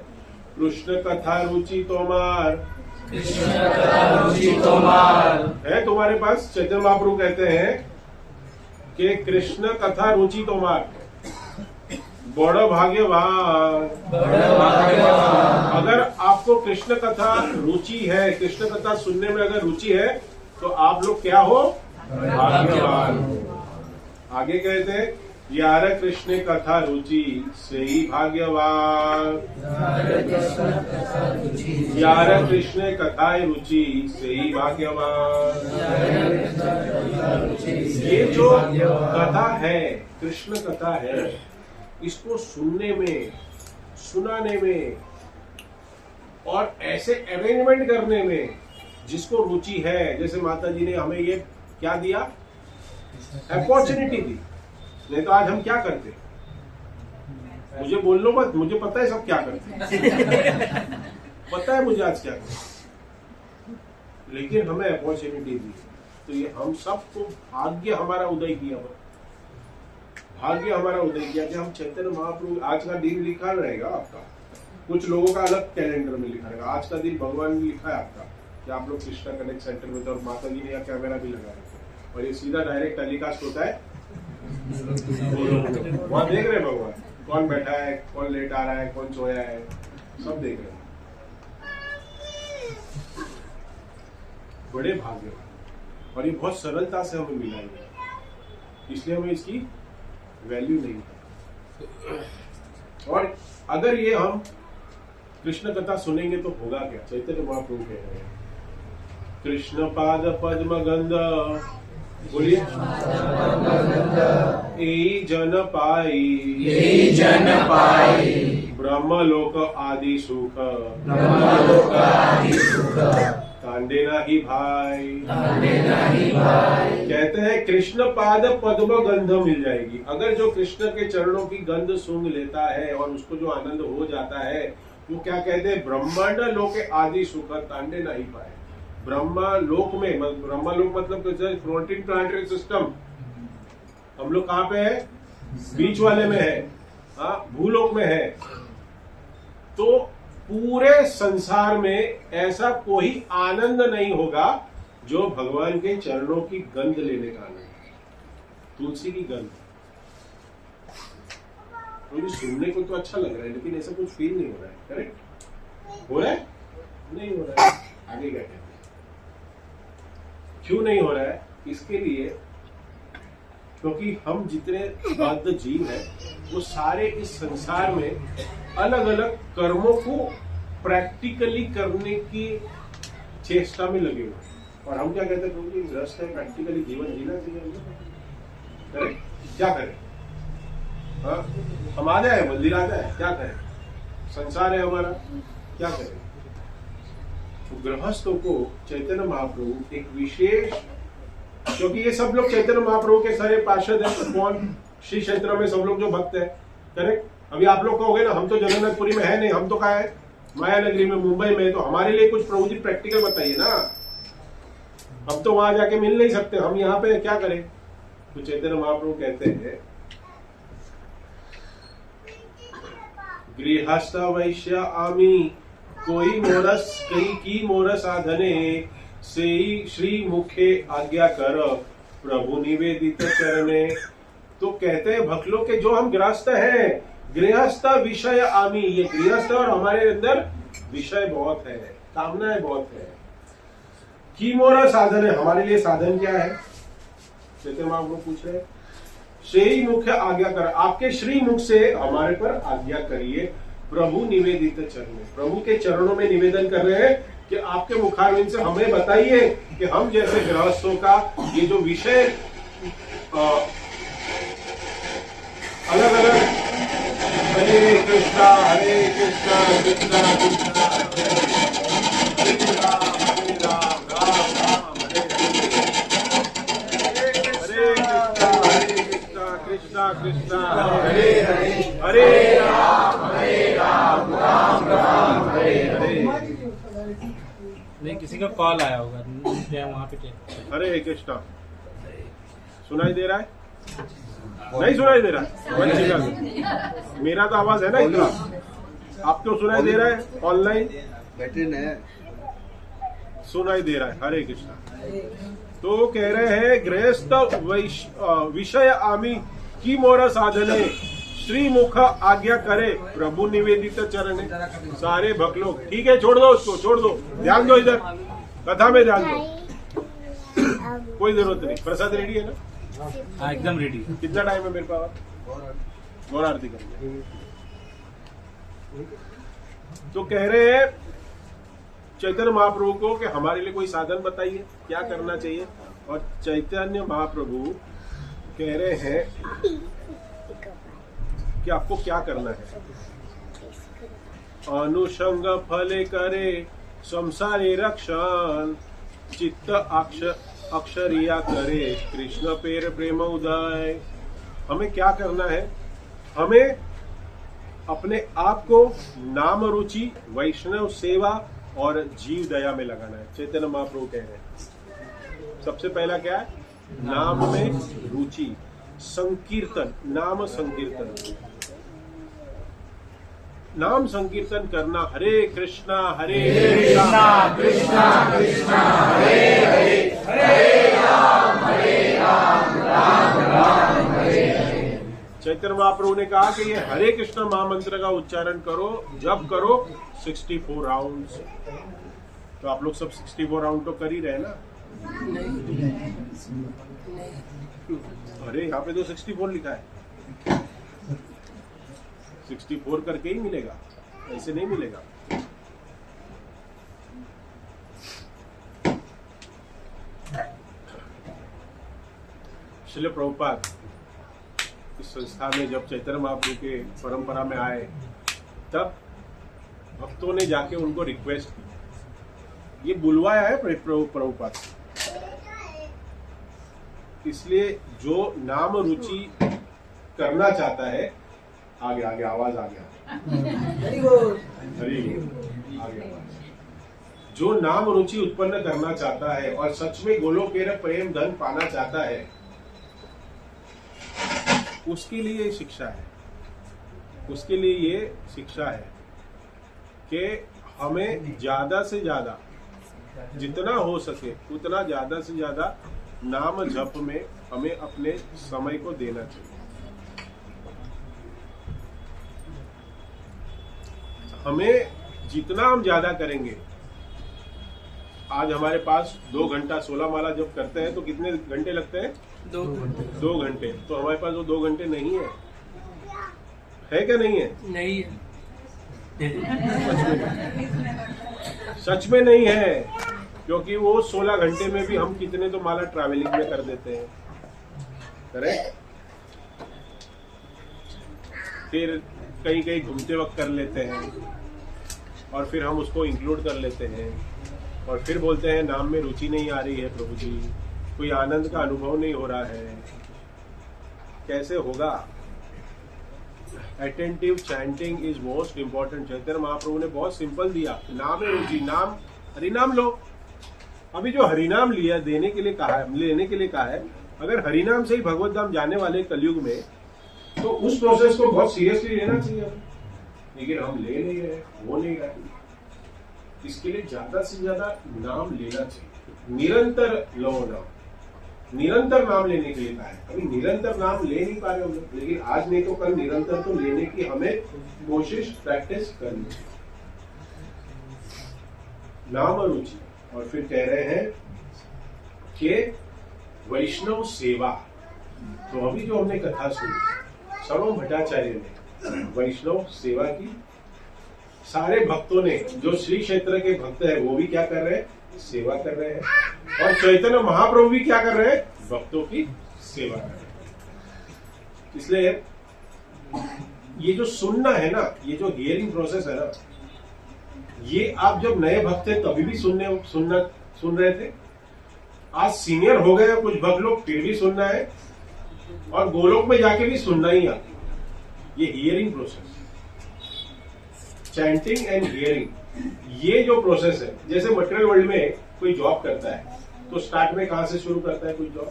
कृष्ण कथा रुचि तोमार, कृष्ण कथा रुचि तोमार है तुम्हारे पास। चैतन्य महाप्रभु कहते हैं कि कृष्ण कथा रुचि तोमार, बड़ा भाग्यवान। अगर आपको कृष्ण कथा रुचि है, कृष्ण कथा सुनने में अगर रुचि है, तो आप लोग क्या हो? भाग्यवान। आगे कहते हैं, यार कृष्ण कथा रुचि से ही भाग्यवान। यार कृष्ण कथा रुचि से ही भाग्यवान। ये जो कथा है, कृष्ण कथा है, इसको सुनने में, सुनाने में और ऐसे अरेंजमेंट करने में जिसको रुचि है, जैसे माता जी ने हमें ये क्या दिया, अपॉर्चुनिटी दी, नहीं तो आज हम क्या करते? मुझे बोल लो मत, मुझे पता है सब क्या करते पता है मुझे आज क्या करते, लेकिन हमें अपॉर्चुनिटी दी। तो ये हम सबको भाग्य हमारा उदय किया, भाग्य हमारा उदय किया कि हम चैतन्य महाप्रभु। आज का दिन लिखा रहेगा आपका, कुछ लोगों का अलग कैलेंडर में लिखा रहेगा। आज का दिन भगवान ने लिखा है आपका कि आप लोग कृष्णा कनेक्ट सेंटर में थे और माता जी ने यहाँ कैमरा भी लगाया और ये सीधा डायरेक्ट टेलीकास्ट होता है। वहां देख रहे हैं भगवान कौन बैठा है, कौन लेट आ रहा है, कौन सोया है, सब देख रहे हैं। बड़े भाग्य, और ये बहुत सरलता से हमें मिला है, इसलिए हमें इसकी वैल्यू नहीं है। और अगर ये हम कृष्ण कथा सुनेंगे तो होगा क्या? चैतन्य महाप्रभु कह रहे हैं, कृष्ण पाद पद्म गंध, बोलिए, ए जन पाई, यही जन पाई, ब्रह्मलोक आदि सुख, ब्रह्मलोक आदि सुख, तांडे नाही भाई, तांडे नाही भाई। कहते हैं कृष्ण पाद पद्म गंध मिल जाएगी। अगर जो कृष्ण के चरणों की गंध सूंघ लेता है और उसको जो आनंद हो जाता है, वो क्या कहते हैं? ब्रह्मांड लोक आदि सुख तांडे नहीं पाए। ब्रह्मा लोक में, ब्रह्मा लोक मतलब फ्लोटिंग प्लानेटरी सिस्टम, हम लोग कहाँ पे है? बीच वाले में है, हाँ, भूलोक में है। तो पूरे संसार में ऐसा कोई आनंद नहीं होगा जो भगवान के चरणों की गंध लेने का आनंद। तुलसी की गंध तो सुनने को तो अच्छा लग रहा है, लेकिन ऐसा कुछ फील नहीं हो रहा है। करेक्ट हो रहा है? नहीं हो रहा है। आगे क्या कहते हैं? क्यों नहीं हो रहा है? इसके लिए क्योंकि हम जितने बद्ध जीव हैं वो सारे इस संसार में अलग अलग कर्मों को प्रैक्टिकली करने की चेष्टा में लगे हुए। और हम क्या कहते हैं? क्योंकि ग्रस्त है, प्रैक्टिकली जीवन जीना चाहिए। करें क्या करें? हाँ, हम आ जाए, मंदिर आ जाए, क्या करें? संसार है हमारा, क्या करें? तो गृहस्थों को चैतन्य महाप्रभु एक विशेष, क्योंकि ये सब लोग चैतन्य महाप्रभु के सारे पार्षद हैं। कौन? श्री क्षेत्र में सब लोग जो भक्त है। करेक्ट। अभी आप लोग कहोगे ना, हम तो जगन्नाथपुरी में है नहीं, हम तो कहाँ है? माया नगरी में, मुंबई में। तो हमारे लिए कुछ प्रभु जी प्रैक्टिकल बताइए ना। हम तो वहां जाके मिल नहीं सकते, हम यहाँ पे क्या करें? तो चैतन्य महाप्रभु कहते हैं, गृहस्थ वैश्य आमी कोई मोरस कई की मोर साधने से श्री मुखे आज्ञा कर प्रभु निवेदित चरणे। तो कहते हैं भक्त लोग के जो हम गृहस्थ हैं, गृहस्थ विषय आमी, ये गृहस्थ और हमारे अंदर विषय बहुत है, कामनाएं बहुत है। की मोर साधन है, हमारे लिए साधन क्या है? चैतन्य महाप्रभु पूछ रहे हैं, श्री मुख आज्ञा कर, आपके श्री मुख से हमारे पर आज्ञा करिए। प्रभु निवेदित चरण, प्रभु के चरणों में निवेदन कर रहे हैं कि आपके मुखारविंद से हमें बताइए कि हम जैसे गृहस्थों का ये जो विषय अलग अलग, हरे कृष्णा कृष्णा कृष्णा कृष्णा हरे राम राम राम हरे कृष्णा कृष्णा हरे हरे हरे राम राम राम हरे हरे। नहीं, किसी का कॉल आया होगा, वहाँ पे। हरे कृष्णा सुनाई दे रहा है? नहीं सुनाई दे रहा है? मेरा तो आवाज है ना इतना, आपको सुनाई दे रहा है? ऑनलाइन बैटरी नहीं सुनाई दे रहा है। हरे कृष्णा। तो कह रहे हैं, गृहस्थ विषय आमी की मोर साधने श्री मुख आज्ञा करे प्रभु निवेदित चरणे। सारे भक्त लोग, ठीक है, छोड़ दो उसको, छोड़ दो, ध्यान दो इधर, कथा में ध्यान दो, कोई जरूरत नहीं। प्रसाद रेडी है ना? हाँ, एकदम रेडी। कितना टाइम है मेरे पास? गौर आरती करेंगे। तो कह रहे हैं चैतन्य महाप्रभु को कि हमारे लिए कोई साधन बताइए, क्या करना चाहिए। और चैतन्य महाप्रभु कह रहे हैं कि आपको क्या करना है। अनुषंग फले करे संसारे रक्षण चित्त अक्षरिया करे कृष्ण पेर प्रेम उदय। हमें क्या करना है? हमें अपने आप को नाम रुचि, वैष्णव सेवा और जीव दया में लगाना है। चैतन्य महाप्रभु कह रहे हैं सबसे पहला क्या है? नाम में रुचि, संकीर्तन, नाम संकीर्तन, नाम संकीर्तन करना। हरे कृष्णा हरे कृष्णा कृष्णा कृष्णा हरे हरे हरे राम राम राम हरे हरे। चैतन्य महाप्रभु ने कहा कि ये हरे कृष्ण महामंत्र का उच्चारण करो, जब करो 64 राउंड्स। तो आप लोग सब 64 राउंड तो कर ही रहे ना? अरे यहाँ पे तो 64 लिखा है। 64 करके ही मिलेगा, ऐसे नहीं मिलेगा। श्रील प्रभुपाद इस संस्था में जब चैतन्य महाप्रभु के परंपरा में आए, तब भक्तों ने जाके उनको रिक्वेस्ट की, ये बुलवाया है प्रभुपाद। इसलिए जो नाम रुचि करना चाहता है, आगे आगे आवाज आ गया, हरि बोल, आगे आवाज। जो नाम रुचि उत्पन्न करना चाहता है और सच में गोलोकेर प्रेम धन पाना चाहता है, उसके लिए ये शिक्षा है। उसके लिए ये शिक्षा है कि हमें ज्यादा से ज्यादा, जितना हो सके उतना ज्यादा से ज्यादा नाम जप में हमें अपने समय को देना चाहिए। हमें जितना हम ज्यादा करेंगे, आज हमारे पास 2 घंटा 16 माला जब करते हैं तो कितने घंटे लगते हैं? 2 घंटे। तो हमारे पास वो 2 घंटे नहीं है क्या? नहीं है? नहीं है। सच में नहीं है, क्योंकि वो 16 घंटे में भी हम कितने तो माला ट्रैवलिंग में कर देते हैं, करेक्ट? फिर कहीं कहीं घूमते वक्त कर लेते हैं और फिर हम उसको इंक्लूड कर लेते हैं और फिर बोलते हैं नाम में रुचि नहीं आ रही है प्रभु जी, कोई आनंद का अनुभव नहीं हो रहा है। कैसे होगा? Attentive chanting is most important. Chaitanya Mahaprabhu ने बहुत सिंपल दिया, नाम में रुचि, नाम हरिनाम लो। अभी जो हरिनाम लिया देने के लिए कहा है, लेने के लिए कहा है, अगर हरिनाम से ही भगवत धाम जाने वाले कलयुग में, तो उस प्रोसेस को बहुत सीरियसली लेना चाहिए। लेकिन हम ले नहीं रहे, वो नहीं रहे। इसके लिए ज्यादा से ज्यादा नाम लेना चाहिए, निरंतर लो नाम, निरंतर नाम लेने के लिए कहा है। अभी निरंतर नाम ले नहीं पा रहे हम लोग, लेकिन आज नहीं तो कल निरंतर तो लेने की हमें कोशिश, प्रैक्टिस करनी चाहिए। नाम रुचि। और फिर कह रहे हैं कि वैष्णव सेवा। तो अभी जो हमने कथा सुनी सर्वम भट्टाचार्य ने वैष्णव सेवा की, सारे भक्तों ने, जो श्री क्षेत्र के भक्त है वो भी क्या कर रहे हैं? सेवा कर रहे हैं। और चैतन्य महाप्रभु भी क्या कर रहे हैं? भक्तों की सेवा कर रहे हैं। इसलिए ये जो सुनना है ना, ये जो हियरिंग प्रोसेस है ना, ये आप जब नए भक्त थे तभी भी सुन रहे थे। आज सीनियर हो गए कुछ भक्त लोग, फिर भी सुनना है, और गोलोक में जाके भी सुनना ही आता। ये hearing process, chanting and hearing, ये जो प्रोसेस है, जैसे मटेरियल वर्ल्ड में कोई जॉब करता है तो स्टार्ट में कहां से शुरू करता है? कोई जॉब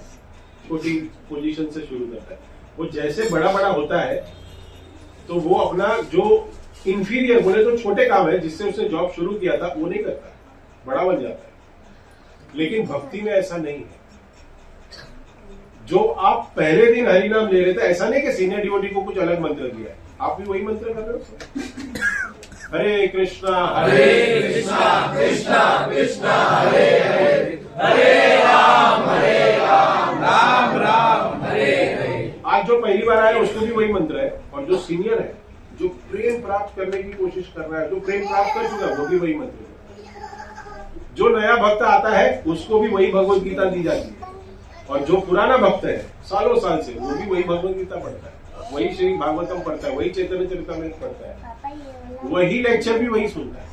छोटी पोजीशन से शुरू करता है। वो जैसे बड़ा बड़ा होता है तो वो अपना जो इंफीरियर, बोले तो छोटे काम है जिससे उसने जॉब शुरू किया था, वो नहीं करता, बड़ा बन जाता है। लेकिन भक्ति में ऐसा नहीं है। जो आप पहले दिन हरि नाम ले रहे थे, ऐसा नहीं कि सीनियर डिवोटी को कुछ अलग मंत्र दिया है, आप भी वही मंत्र कर रहे हो। हरे कृष्णा कृष्णा कृष्णा हरे हरे हरे राम राम राम हरे हरे। आज जो पहली बार आया उसको भी वही मंत्र है, और जो सीनियर है, जो प्रेम प्राप्त करने की कोशिश कर रहा है, जो प्रेम प्राप्त कर चुका है, वो भी वही मंत्र है। जो नया भक्त आता है उसको भी वही भगवत गीता दी जाती है, और जो पुराना भक्त है सालों साल से, वो भी वही भगवत गीता पढ़ता है, वही श्री भागवतम पढ़ता है, वही चैतन्य चरितामृत पढ़ता है, वही लेक्चर भी वही सुनता है।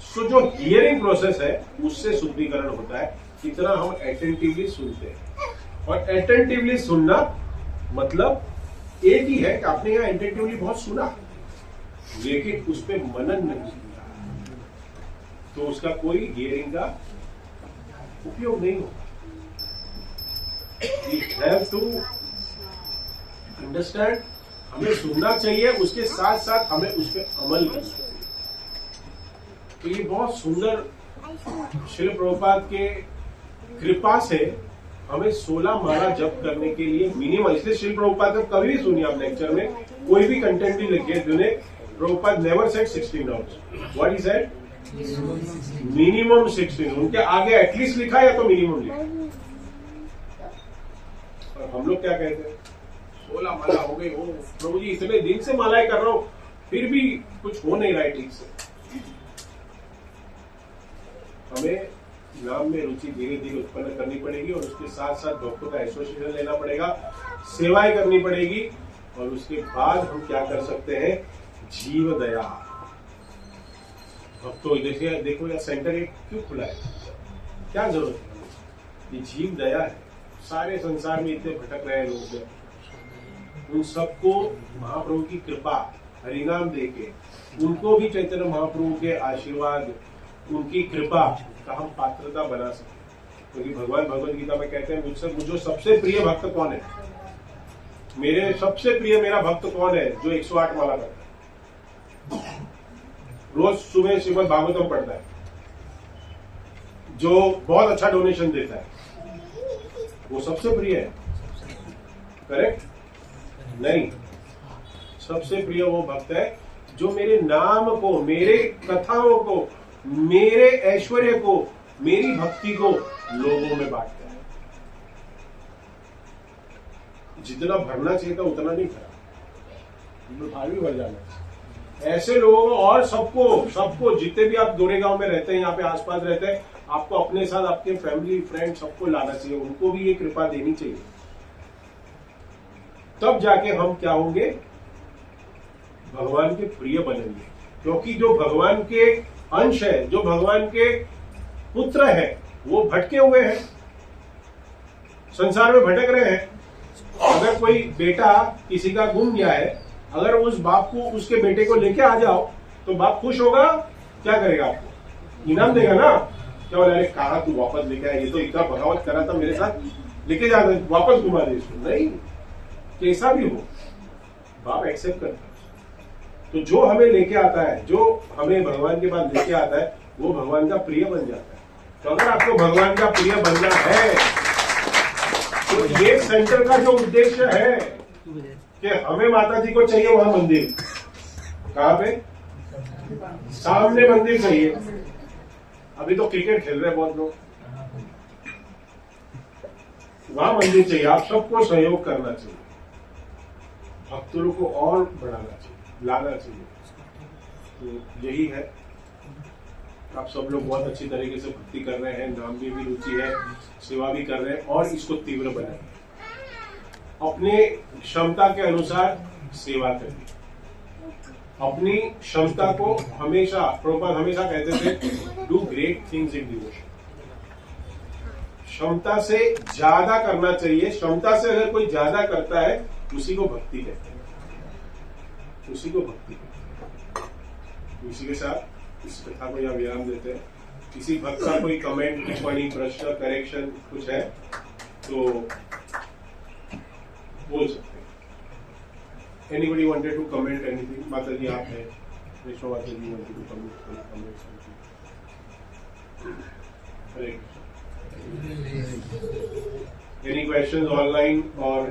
सो जो हियरिंग प्रोसेस है उससे शुद्धिकरण होता है, कितना हम अटेंटिवली सुनते हैं। और अटेंटिवली सुनना मतलब एक ही है कि आपने यहाँ अटेंटिवली बहुत सुना, लेकिन उस पर मनन नहीं किया, तो उसका कोई हियरिंग का उपयोग नहीं होगा। We have to understand, हमें सुनना चाहिए, उसके साथ साथ हमें उस पर अमल करना चाहिए। तो ये बहुत सुंदर श्रील प्रभुपाद के कृपा से हमें 16 माला जप करने के लिए मिनिमम, इसलिए श्रील प्रभुपाद का कभी भी सुनिए आप लेक्चर में कोई भी कंटेंट भी लिखिए, जिन्हें Prabhupada never said 16 hours, what is that, minimum 16। उनके आगे एटलीस्ट लिखा या तो मिनिमम लिखा। और हम लोग क्या कहते हैं, 16 माला हो गई, हो प्रभु जी इतने दिन से मालाएं कर रहा हूं फिर भी कुछ हो नहीं रहा है ठीक से। हमें नाम में रुचि धीरे धीरे उत्पन्न करनी पड़ेगी और उसके साथ साथ भक्तों का एसोसिएशन लेना पड़ेगा, सेवाएं करनी पड़ेगी, और उसके बाद हम क्या कर सकते हैं, जीव दया। भक्तों देखिए, देखो यार सेंटर एक क्यों खुला है, क्या जरूरत है, ये जीव दया है। सारे संसार में इतने भटक रहे हैं लोग, उन सबको महाप्रभु की कृपा हरिनाम देके उनको भी चैतन्य महाप्रभु के आशीर्वाद, उनकी कृपा का हम पात्रता बना सके। क्योंकि भगवान भगवद गीता में कहते हैं, मुझे सबसे प्रिय भक्त कौन है, मेरे सबसे प्रिय मेरा भक्त कौन है, जो 108 माला करता है, रोज सुबह श्रीमद् भागवतम पढ़ता है, जो बहुत अच्छा डोनेशन देता है, वो सबसे प्रिय है। करेक्ट नहीं, सबसे प्रिय वो भक्त है जो मेरे नाम को, मेरे कथाओं को, मेरे ऐश्वर्य को, मेरी भक्ति को लोगों में बांटता है। जितना भरना चाहिए था उतना नहीं भरा, भारी भर जाना चाहिए। ऐसे लोगों को और सबको जितने भी आप गोरेगांव में रहते हैं, यहाँ पे आसपास रहते हैं, आपको अपने साथ आपके फैमिली फ्रेंड सबको लाना चाहिए, उनको भी ये कृपा देनी चाहिए। तब जाके हम क्या होंगे, भगवान के प्रिय बनेंगे। क्योंकि जो भगवान के अंश है, जो भगवान के पुत्र है, वो भटके हुए हैं, संसार में भटक रहे हैं। अगर कोई बेटा किसी का गुम गया है, अगर उस बाप को उसके बेटे को लेके आ जाओ तो बाप खुश होगा, क्या करेगा, आपको इनाम देगा ना, क्या बोला, अरे कहा तू वापस लेके आया, ये तो इतना बगावत करा था मेरे साथ, लेके जा, वापस घुमा दे इसको। नहीं, कैसा भी हो बाप एक्सेप्ट करता है। तो जो हमें लेके आता है, जो हमें भगवान के पास लेके आता है, वो भगवान का प्रिय बन जाता है। तो अगर आपको भगवान का प्रिय बनना है, तो ये सेंटर का जो उद्देश्य है कि हमें माता जी को चाहिए वहां मंदिर, कहां पे, सामने मंदिर चाहिए। अभी तो क्रिकेट खेल रहे हैं बहुत लोग, वहां मंदिर चाहिए। आप सबको सहयोग करना चाहिए, भक्तों को और बढ़ाना चाहिए, लाना चाहिए। तो यही है, आप सब लोग बहुत अच्छी तरीके से भक्ति कर रहे हैं, नाम में भी रुचि है, सेवा भी कर रहे हैं, और इसको तीव्र बनाएं। अपने क्षमता के अनुसार सेवा करिए, अपनी क्षमता को हमेशा, प्रभुपाद हमेशा कहते थे, do great things in devotion. क्षमता से ज्यादा करना चाहिए। क्षमता से अगर कोई ज्यादा करता है, उसी को भक्ति कहते हैं, उसी को भक्ति कहते हैं। इसी के साथ इस कथा को यहाँ विराम देते हैं। किसी भक्त का कोई कमेंट, टिप्पणी, प्रश्न, करेक्शन कुछ है तो बोल सकते हैं। Anybody wanted to comment anything? माता जी आप हैं, वैष्णव माता जी wanted to comment something. Hare Krishna. Any questions online or?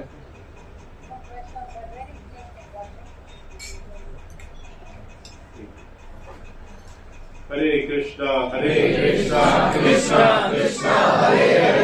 Hare Krishna, Hare Krishna, Krishna Krishna, Hare Hare.